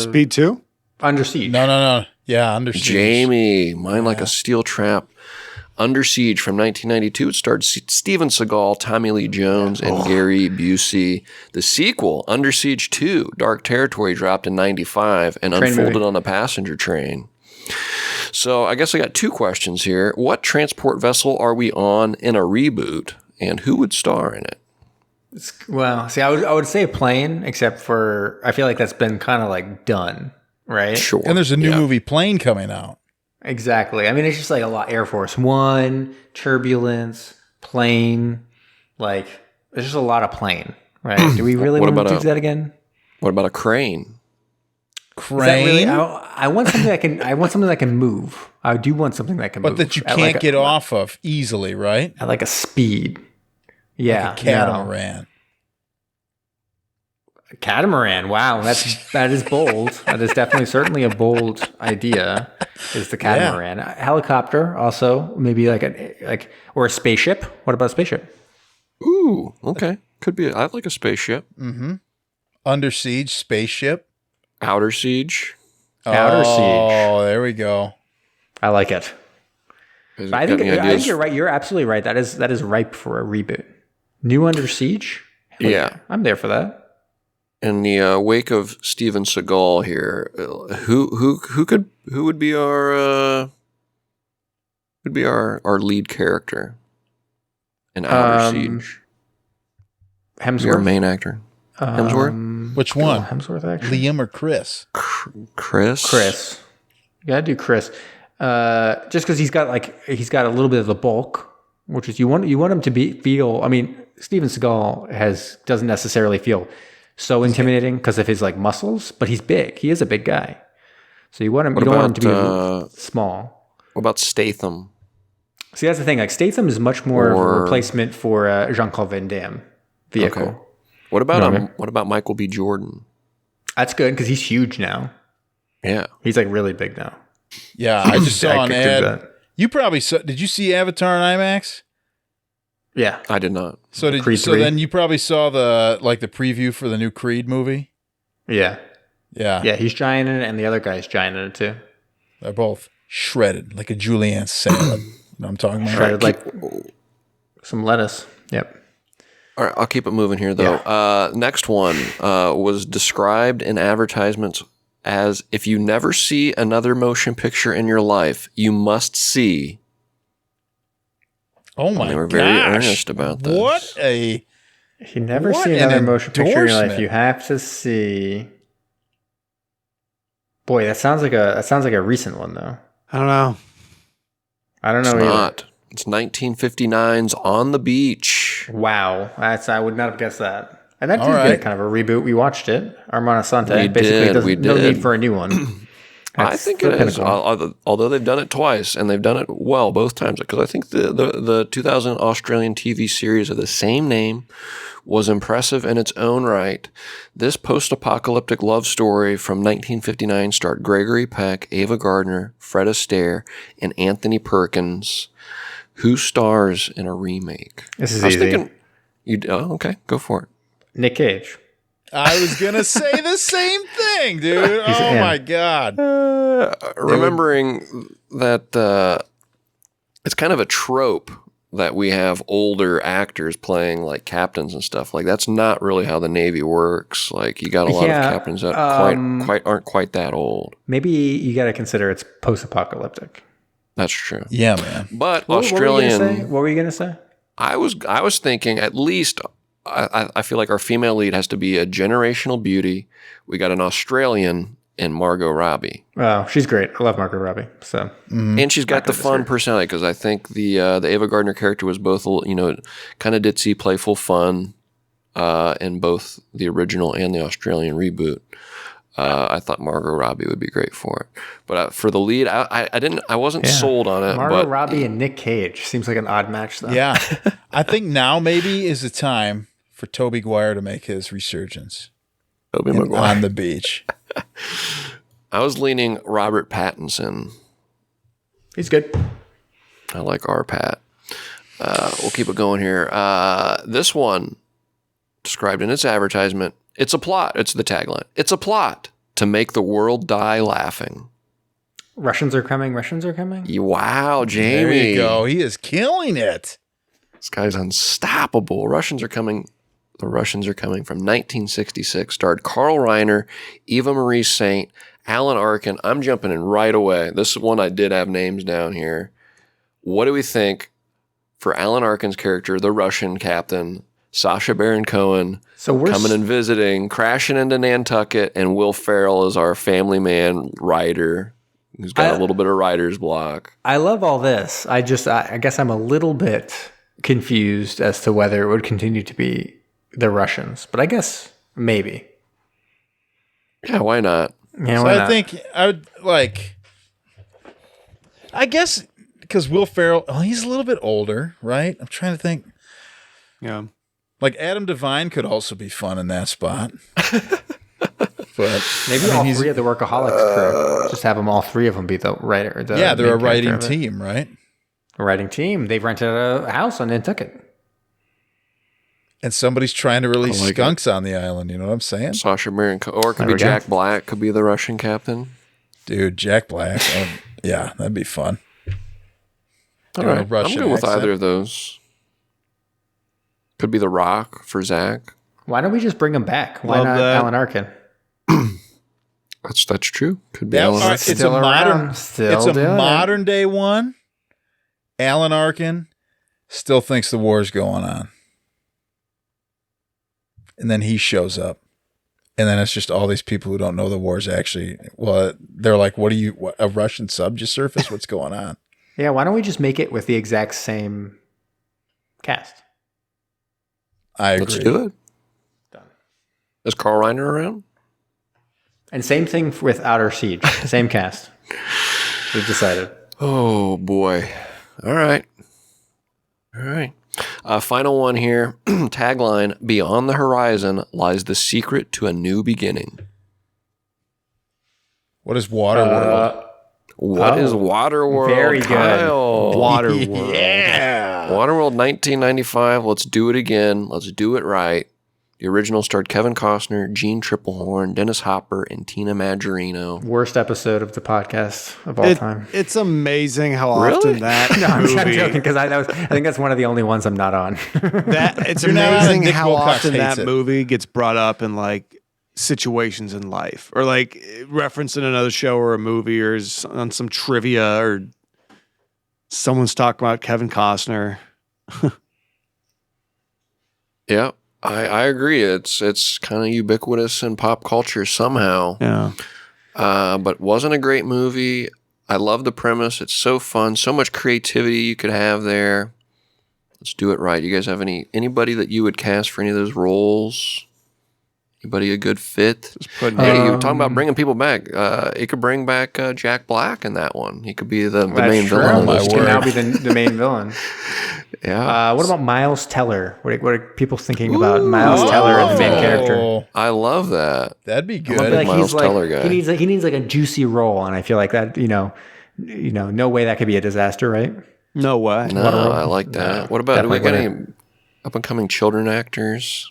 Speaker 3: Speed 2?
Speaker 2: Under Siege.
Speaker 1: No. Yeah, Under Siege.
Speaker 4: Jamie, Mind Like a Steel Trap. Under Siege from 1992. It starred Steven Seagal, Tommy Lee Jones, and Gary Busey. The sequel, Under Siege 2, Dark Territory, dropped in 95 and unfolded on a passenger train. So I guess I got 2 questions here. What transport vessel are we on in a reboot, and who would star in it?
Speaker 2: Well, see, I would say a plane, except for I feel like that's been kind of like done, right?
Speaker 4: Sure.
Speaker 1: And there's a new movie, Plane, coming out.
Speaker 2: Exactly. I mean, it's just like a lot. Air Force One, Turbulence, Plane. Like, there's just a lot of plane, right? Do we really want to do that again?
Speaker 4: What about a crane?
Speaker 1: Crane?
Speaker 2: Really, I want something that can. I want something that can move. I do want something that can move,
Speaker 1: But that you can't get off of easily, right?
Speaker 2: at like a speed. Yeah,
Speaker 1: Like a catamaran.
Speaker 2: A catamaran. Wow, that is bold. That is definitely certainly a bold idea. Is the catamaran a helicopter also maybe like or a spaceship? What about a spaceship?
Speaker 4: Ooh, okay, could be. I like a spaceship.
Speaker 1: Mm-hmm. Under Siege, spaceship.
Speaker 4: Outer Siege.
Speaker 2: Outer Siege.
Speaker 1: Oh, there we go.
Speaker 2: I like it.
Speaker 4: Is
Speaker 2: I
Speaker 4: got
Speaker 2: think
Speaker 4: any ideas?
Speaker 2: you're right. You're absolutely right. That is ripe for a reboot. New Under Siege. Hell
Speaker 4: Yeah.
Speaker 2: I'm there for that.
Speaker 4: In the wake of Steven Seagal here, who would be our lead character in Outer Siege?
Speaker 2: Hemsworth.
Speaker 4: Your main actor. Hemsworth?
Speaker 1: Which one?
Speaker 2: Hemsworth, actually.
Speaker 1: Liam or Chris?
Speaker 4: Chris.
Speaker 2: You gotta do Chris. Just because he's got a little bit of the bulk, which is you want him to feel. I mean, Steven Seagal doesn't necessarily feel so intimidating because of his like muscles, but he's big. He is a big guy, so you want him. You don't want him to be small.
Speaker 4: What about Statham?
Speaker 2: See, that's the thing. Like Statham is much more of a replacement for Jean-Claude Van Damme vehicle.
Speaker 4: Okay. What about Michael B. Jordan?
Speaker 2: That's good because he's huge now.
Speaker 4: Yeah,
Speaker 2: He's like really big now.
Speaker 1: Yeah, I just saw an
Speaker 2: could do
Speaker 1: ad.
Speaker 2: that.
Speaker 1: You probably saw. Did you see Avatar in IMAX?
Speaker 2: Yeah.
Speaker 4: I did not.
Speaker 1: So then you probably saw the preview for the new Creed movie.
Speaker 2: Yeah.
Speaker 1: Yeah.
Speaker 2: Yeah, he's giant in it, and the other guy's giant in it too.
Speaker 1: They're both shredded like a julienne salad. You know what I'm talking about?
Speaker 2: Shredded like some lettuce. Yep.
Speaker 4: All right, I'll keep it moving here, though. Next one was described in advertisements as, if you never see another motion picture in your life, you must see.
Speaker 1: Oh my
Speaker 4: They were
Speaker 1: gosh.
Speaker 4: very earnest about this.
Speaker 1: What a...
Speaker 2: If you never
Speaker 1: What
Speaker 2: see
Speaker 1: an
Speaker 2: another motion picture in your life,
Speaker 1: endorsement.
Speaker 2: you have to see. Boy, that sounds like a recent one though.
Speaker 3: I don't know.
Speaker 2: I don't know
Speaker 4: It's
Speaker 2: either.
Speaker 4: not. It's 1959's On the Beach.
Speaker 2: Wow, I would not have guessed that. And that did
Speaker 1: All
Speaker 2: get
Speaker 1: right.
Speaker 2: kind of a reboot. We watched it. Armand Asante.
Speaker 4: We
Speaker 2: Basically,
Speaker 4: did, we
Speaker 2: no
Speaker 4: did.
Speaker 2: need for a new one.
Speaker 4: I think it is, although they've done it twice, and they've done it well both times, because I think the 2000 Australian TV series of the same name was impressive in its own right. This post-apocalyptic love story from 1959 starred Gregory Peck, Ava Gardner, Fred Astaire, and Anthony Perkins, who stars in a remake.
Speaker 2: This is
Speaker 4: I was
Speaker 2: easy.
Speaker 4: thinking, okay, go for it.
Speaker 2: Nick Cage.
Speaker 1: I was going to say the same thing, dude. Oh
Speaker 2: in.
Speaker 1: my God.
Speaker 4: Remembering that it's kind of a trope that we have older actors playing like captains and stuff. Like that's not really how the Navy works. Like you got a lot of captains that aren't quite that old.
Speaker 2: Maybe you got to consider it's post-apocalyptic.
Speaker 4: That's true.
Speaker 1: Yeah, man.
Speaker 4: But
Speaker 2: What
Speaker 4: Australian.
Speaker 2: What were you gonna say?
Speaker 4: I was thinking at least. I feel like our female lead has to be a generational beauty. We got an Australian in Margot Robbie.
Speaker 2: Oh, she's great. I love Margot Robbie. So,
Speaker 4: and she's got the fun personality because I think the Ava Gardner character was both kind of ditzy, playful, fun in both the original and the Australian reboot. I thought Margot Robbie would be great for it, but for the lead, I wasn't sold on it.
Speaker 2: Margot Robbie and Nick Cage seems like an odd match, though.
Speaker 1: Yeah, I think now maybe is the time for Tobey Maguire to make his resurgence.
Speaker 4: Tobey Maguire
Speaker 1: on the beach.
Speaker 4: I was leaning Robert Pattinson.
Speaker 2: He's good.
Speaker 4: I like our Pat. We'll keep it going here. This one described in its advertisement. It's a plot. It's the tagline. It's a plot to make the world die laughing.
Speaker 2: Russians are coming. Russians are coming.
Speaker 4: Wow, Jamie.
Speaker 1: There you go. He is killing it.
Speaker 4: This guy's unstoppable. Russians are coming. The Russians are coming from 1966. Starred Carl Reiner, Eva Marie Saint, Alan Arkin. I'm jumping in right away. This is one I did have names down here. What do we think for Alan Arkin's character, the Russian captain, Sacha Baron Cohen, coming and visiting, crashing into Nantucket, and Will Ferrell is our family man writer who's got a little bit of writer's block.
Speaker 2: I love all this. I guess I'm a little bit confused as to whether it would continue to be the Russians, but I guess maybe.
Speaker 4: Yeah, why not?
Speaker 2: Yeah,
Speaker 1: so
Speaker 2: why
Speaker 1: I
Speaker 2: not?
Speaker 1: think I would I guess because Will Ferrell, he's a little bit older, right? I'm trying to think.
Speaker 3: Yeah.
Speaker 1: Like Adam Devine could also be fun in that spot. But
Speaker 2: maybe all three of the Workaholics crew. Just have them, all three of them be the writer.
Speaker 1: Yeah, they're a writing team, right?
Speaker 2: A writing team. They've rented a house on Nantucket.
Speaker 1: And somebody's trying to release skunks on the island. You know what I'm saying?
Speaker 4: Sacha Baron Cohen, or it could be Jack Black. Could be the Russian captain.
Speaker 1: Dude, Jack Black. Yeah, that'd be fun.
Speaker 4: All right, I'm good with either of those. Could be The Rock for Zach.
Speaker 2: Why don't we just bring him back? Why not Alan Arkin?
Speaker 4: That's true. Could be Alan Arkin.
Speaker 1: It's a modern day one. Alan Arkin still thinks the war's going on. And then he shows up. And then it's just all these people who don't know the war's actually, they're like, a Russian sub just surfaced? What's going on?
Speaker 2: Yeah, why don't we just make it with the exact same cast?
Speaker 1: I agree.
Speaker 4: Let's do it.
Speaker 2: Done.
Speaker 4: Is Carl Reiner around?
Speaker 2: And same thing with Outer Siege. Same cast. We've decided.
Speaker 4: Oh, boy. All right. Final one here. Tagline, beyond the horizon lies the secret to a new beginning.
Speaker 1: What is Waterworld?
Speaker 4: What is Waterworld?
Speaker 2: Very good.
Speaker 4: Kyle?
Speaker 3: Waterworld.
Speaker 1: Yeah.
Speaker 4: Waterworld 1995. Let's do it again. Let's do it right. The original starred Kevin Costner, Gene Triplehorn, Dennis Hopper, and Tina Majorino.
Speaker 2: Worst episode of the podcast of all time.
Speaker 3: It's amazing how often that
Speaker 2: No, I'm
Speaker 3: movie.
Speaker 2: joking because I think that's one of the only ones I'm not on.
Speaker 3: It's
Speaker 1: You're not on
Speaker 3: amazing
Speaker 1: Nick
Speaker 3: how
Speaker 1: Wilcox
Speaker 3: often
Speaker 1: hates
Speaker 3: that
Speaker 1: it.
Speaker 3: movie gets brought up in like situations in life, or like referenced in another show or a movie, or is on some trivia, or someone's talking about Kevin Costner.
Speaker 4: Yeah, I agree. It's kind of ubiquitous in pop culture somehow.
Speaker 3: Yeah.
Speaker 4: But wasn't a great movie. I love the premise. It's so fun. So much creativity you could have there. Let's do it right. You guys have anybody that you would cast for any of those roles? Anybody a good fit? You're talking about bringing people back. It could bring back Jack Black in that one. He could be the main villain.
Speaker 2: He can now be the main villain.
Speaker 4: Yeah.
Speaker 2: What about Miles Teller? What are people thinking about Miles Teller as the main character?
Speaker 4: I love that.
Speaker 1: That'd be
Speaker 2: I feel
Speaker 1: good.
Speaker 2: like
Speaker 4: Miles Teller guy.
Speaker 2: He needs like a juicy role, and I feel like that no way that could be a disaster, right?
Speaker 3: No way.
Speaker 4: No, I like that. What about, do we got any up-and-coming children actors?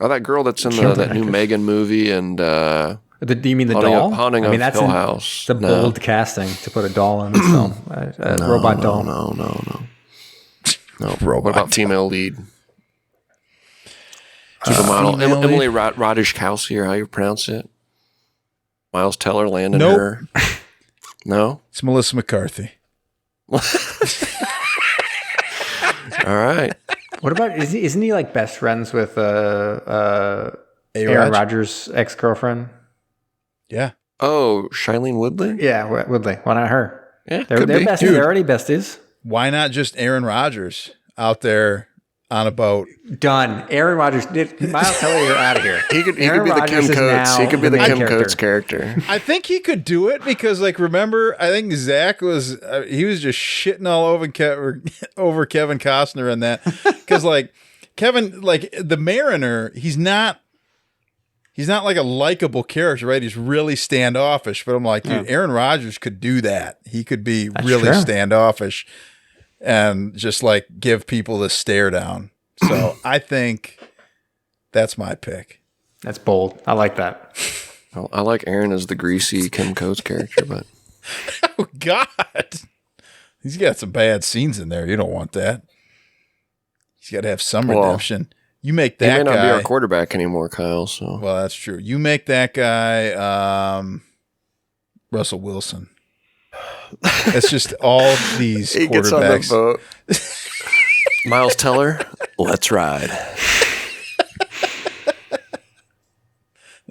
Speaker 4: Oh, that girl that's in that new Megan movie and...
Speaker 2: Do you mean the
Speaker 4: Haunting
Speaker 2: doll?
Speaker 4: Haunting of Hill House.
Speaker 2: It's a bold casting to put a doll in this film, a robot doll.
Speaker 4: No. No.
Speaker 1: Robot
Speaker 4: What about female lead? Supermodel.
Speaker 1: female
Speaker 4: Emily Ratajkowski, or how you pronounce it? Miles Teller landing
Speaker 1: Nope.
Speaker 4: her. No?
Speaker 1: It's Melissa McCarthy.
Speaker 4: All right.
Speaker 2: What about isn't he like best friends with Aaron Rodgers' ex-girlfriend?
Speaker 1: Yeah.
Speaker 4: Oh, Shailene Woodley?
Speaker 2: Yeah, Woodley. Why not her?
Speaker 4: Yeah,
Speaker 2: They're
Speaker 4: could be.
Speaker 2: besties.
Speaker 1: Dude.
Speaker 2: They're already besties.
Speaker 1: Why not just Aaron Rodgers out there on a boat?
Speaker 2: Done. Aaron Rodgers. Miles Teller, you're out of here.
Speaker 4: He could be
Speaker 2: Aaron
Speaker 4: the
Speaker 2: Rodgers
Speaker 4: Kim
Speaker 2: is
Speaker 4: Coates.
Speaker 2: now
Speaker 4: He could be the
Speaker 2: main
Speaker 4: Kim Coates character.
Speaker 1: I think he could do it because, like, remember, I think Zach was he was just shitting all over Kevin Costner and that because, like, Kevin, like the Mariner, he's not like a likable character, right? He's really standoffish. But I'm like, dude, Aaron Rodgers could do that. He could be really
Speaker 2: true.
Speaker 1: standoffish and just like give people the stare down. So I think that's my pick.
Speaker 2: That's bold. I like that.
Speaker 4: Well, I like Aaron as the greasy Kim Coates character, but
Speaker 1: Oh God, he's got some bad scenes in there. You don't want that. He's got to have some redemption. You make
Speaker 4: he
Speaker 1: that
Speaker 4: may not
Speaker 1: guy.
Speaker 4: be our quarterback anymore, Kyle. So
Speaker 1: Well, that's true. You make that guy Russell Wilson. It's just all these
Speaker 4: he gets on the
Speaker 1: quarterbacks.
Speaker 4: boat. Miles Teller, let's ride.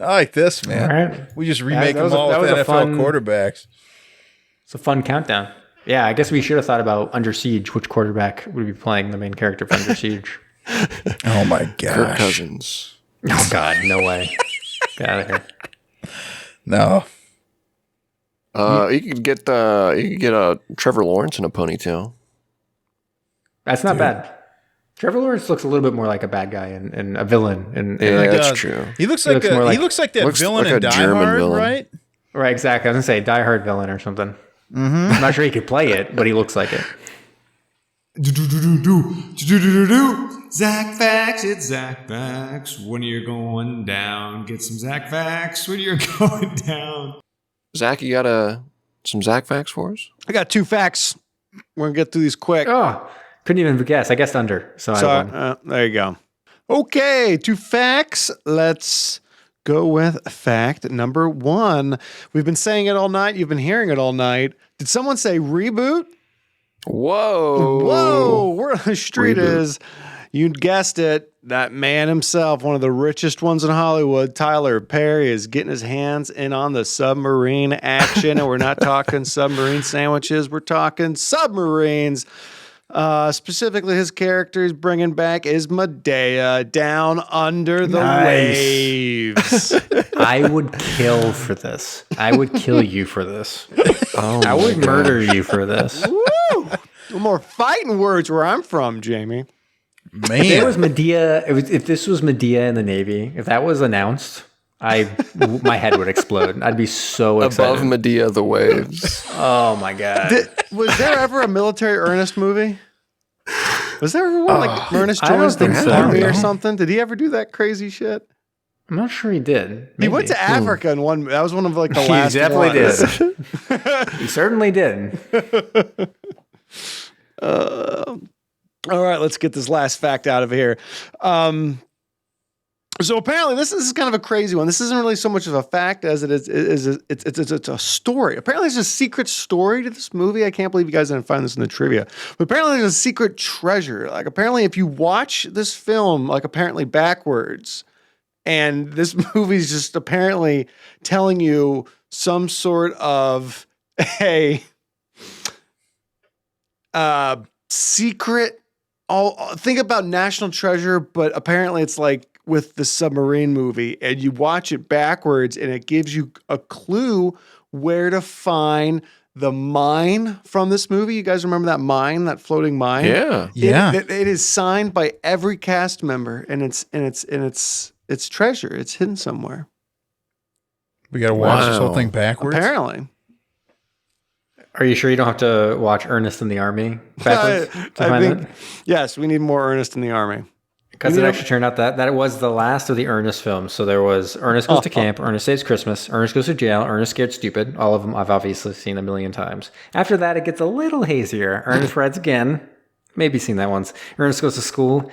Speaker 1: I like this, man.
Speaker 2: All right.
Speaker 1: We just remake
Speaker 2: that was
Speaker 1: them
Speaker 2: a-
Speaker 1: all
Speaker 2: that
Speaker 1: with
Speaker 2: was a
Speaker 1: NFL
Speaker 2: fun-
Speaker 1: quarterbacks.
Speaker 2: It's a fun countdown. Yeah, I guess we should have thought about Under Siege. Which quarterback would be playing the main character of Under Siege?
Speaker 1: Oh my
Speaker 4: Kirk
Speaker 1: gosh.
Speaker 4: Cousins.
Speaker 2: Oh God, no way. Get out of here.
Speaker 1: No.
Speaker 4: You could get Trevor Lawrence in a ponytail.
Speaker 2: That's not bad. Trevor Lawrence looks a little bit more like a bad guy and a villain.
Speaker 4: Yeah,
Speaker 1: He
Speaker 4: that's
Speaker 1: does.
Speaker 4: true.
Speaker 1: He looks
Speaker 2: He
Speaker 1: like
Speaker 2: looks more
Speaker 1: he
Speaker 2: like-
Speaker 1: looks like that
Speaker 4: looks
Speaker 1: villain
Speaker 4: like
Speaker 1: in
Speaker 4: a
Speaker 1: Die
Speaker 4: German
Speaker 1: Hard,
Speaker 4: villain.
Speaker 1: right?
Speaker 2: Right, exactly. I was gonna say Die Hard villain or something. Mm-hmm. I'm not sure he could play it, but he looks like it.
Speaker 9: Zach Facts, it's Zach Facts. When you're going down, get some Zach Facts when you're going down.
Speaker 4: Zach, you got some Zach facts for us?
Speaker 3: I got 2 facts. We're going to get through these quick.
Speaker 2: Oh, couldn't even guess. I guessed under. So I won.
Speaker 3: There you go. Okay, 2 facts. Let's go with fact number 1. We've been saying it all night. You've been hearing it all night. Did someone say reboot?
Speaker 4: Whoa.
Speaker 3: Whoa, word on the street
Speaker 4: Reboot.
Speaker 3: is, you guessed it, that man himself, one of the richest ones in Hollywood, Tyler Perry, is getting his hands in on the submarine action. And we're not talking submarine sandwiches, we're talking submarines. Specifically, his character he's bringing back is Medea, down under the waves.
Speaker 2: I would kill for this. I would kill you for this. I would murder you for this.
Speaker 3: Woo! No more fighting words where I'm from, Jamie.
Speaker 2: If it was
Speaker 1: Man.
Speaker 2: Medea, if this was Medea in the Navy, if that was announced, my head would explode. I'd be so excited.
Speaker 4: Above Medea, the waves.
Speaker 2: Oh my God.
Speaker 3: Was there ever a military Ernest movie? Was there ever one like Ernest
Speaker 2: I don't
Speaker 3: joins the
Speaker 2: think so.
Speaker 3: army
Speaker 2: I
Speaker 3: or
Speaker 2: don't know.
Speaker 3: something? Did he ever do that crazy shit?
Speaker 2: I'm not sure he did.
Speaker 3: He
Speaker 2: Maybe.
Speaker 3: went to Africa in one. That was one of like the
Speaker 2: He
Speaker 3: last.
Speaker 2: definitely
Speaker 3: ones.
Speaker 2: did. He certainly did.
Speaker 3: All right, let's get this last fact out of here. So apparently, this is kind of a crazy one. This isn't really so much of a fact as it is it's a story. Apparently, there's a secret story to this movie. I can't believe you guys didn't find this in the trivia. But apparently, there's a secret treasure. Like apparently, if you watch this film, like apparently backwards, and this movie's just apparently telling you some sort of a secret. Think about National Treasure, but apparently it's like with the submarine movie, and you watch it backwards, and it gives you a clue where to find the mine from this movie. You guys remember that mine, that floating mine?
Speaker 4: Yeah.
Speaker 1: Yeah.
Speaker 3: It is signed by every cast member, and it's treasure. It's hidden somewhere.
Speaker 1: We got to watch this whole
Speaker 4: Wow.
Speaker 1: thing backwards.
Speaker 3: Apparently.
Speaker 2: Are you sure you don't have to watch Ernest in the Army backwards to
Speaker 3: I
Speaker 2: find
Speaker 3: think,
Speaker 2: it?
Speaker 3: yes, we need more Ernest in the Army.
Speaker 2: Because
Speaker 3: You
Speaker 2: it
Speaker 3: know-
Speaker 2: actually turned out that it was the last of the Ernest films. So there was Ernest Goes to Camp, Ernest Saves Christmas, Ernest Goes to Jail, Ernest Scared Stupid. All of them I've obviously seen a million times. After that, it gets a little hazier. Ernest Rides Again, Maybe seen that once. Ernest Goes to School.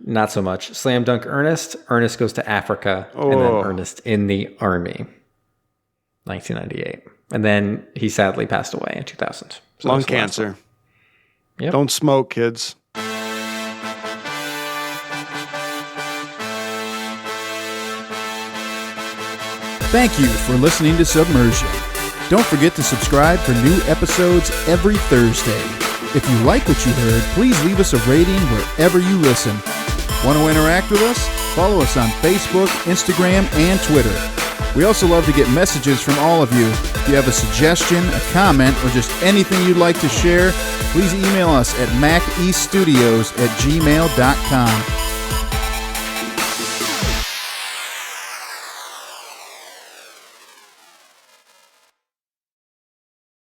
Speaker 2: Not so much. Slam Dunk Ernest. Ernest Goes to Africa. And then Ernest in the Army. 1998. And then he sadly passed away in 2000. So
Speaker 3: Lung cancer.
Speaker 2: Yep.
Speaker 3: Don't smoke, kids.
Speaker 1: Thank you for listening to Submersion. Don't forget to subscribe for new episodes every Thursday. If you like what you heard, please leave us a rating wherever you listen. Want to interact with us? Follow us on Facebook, Instagram, and Twitter. We also love to get messages from all of you. If you have a suggestion, a comment, or just anything you'd like to share, please email us at macestudios@gmail.com.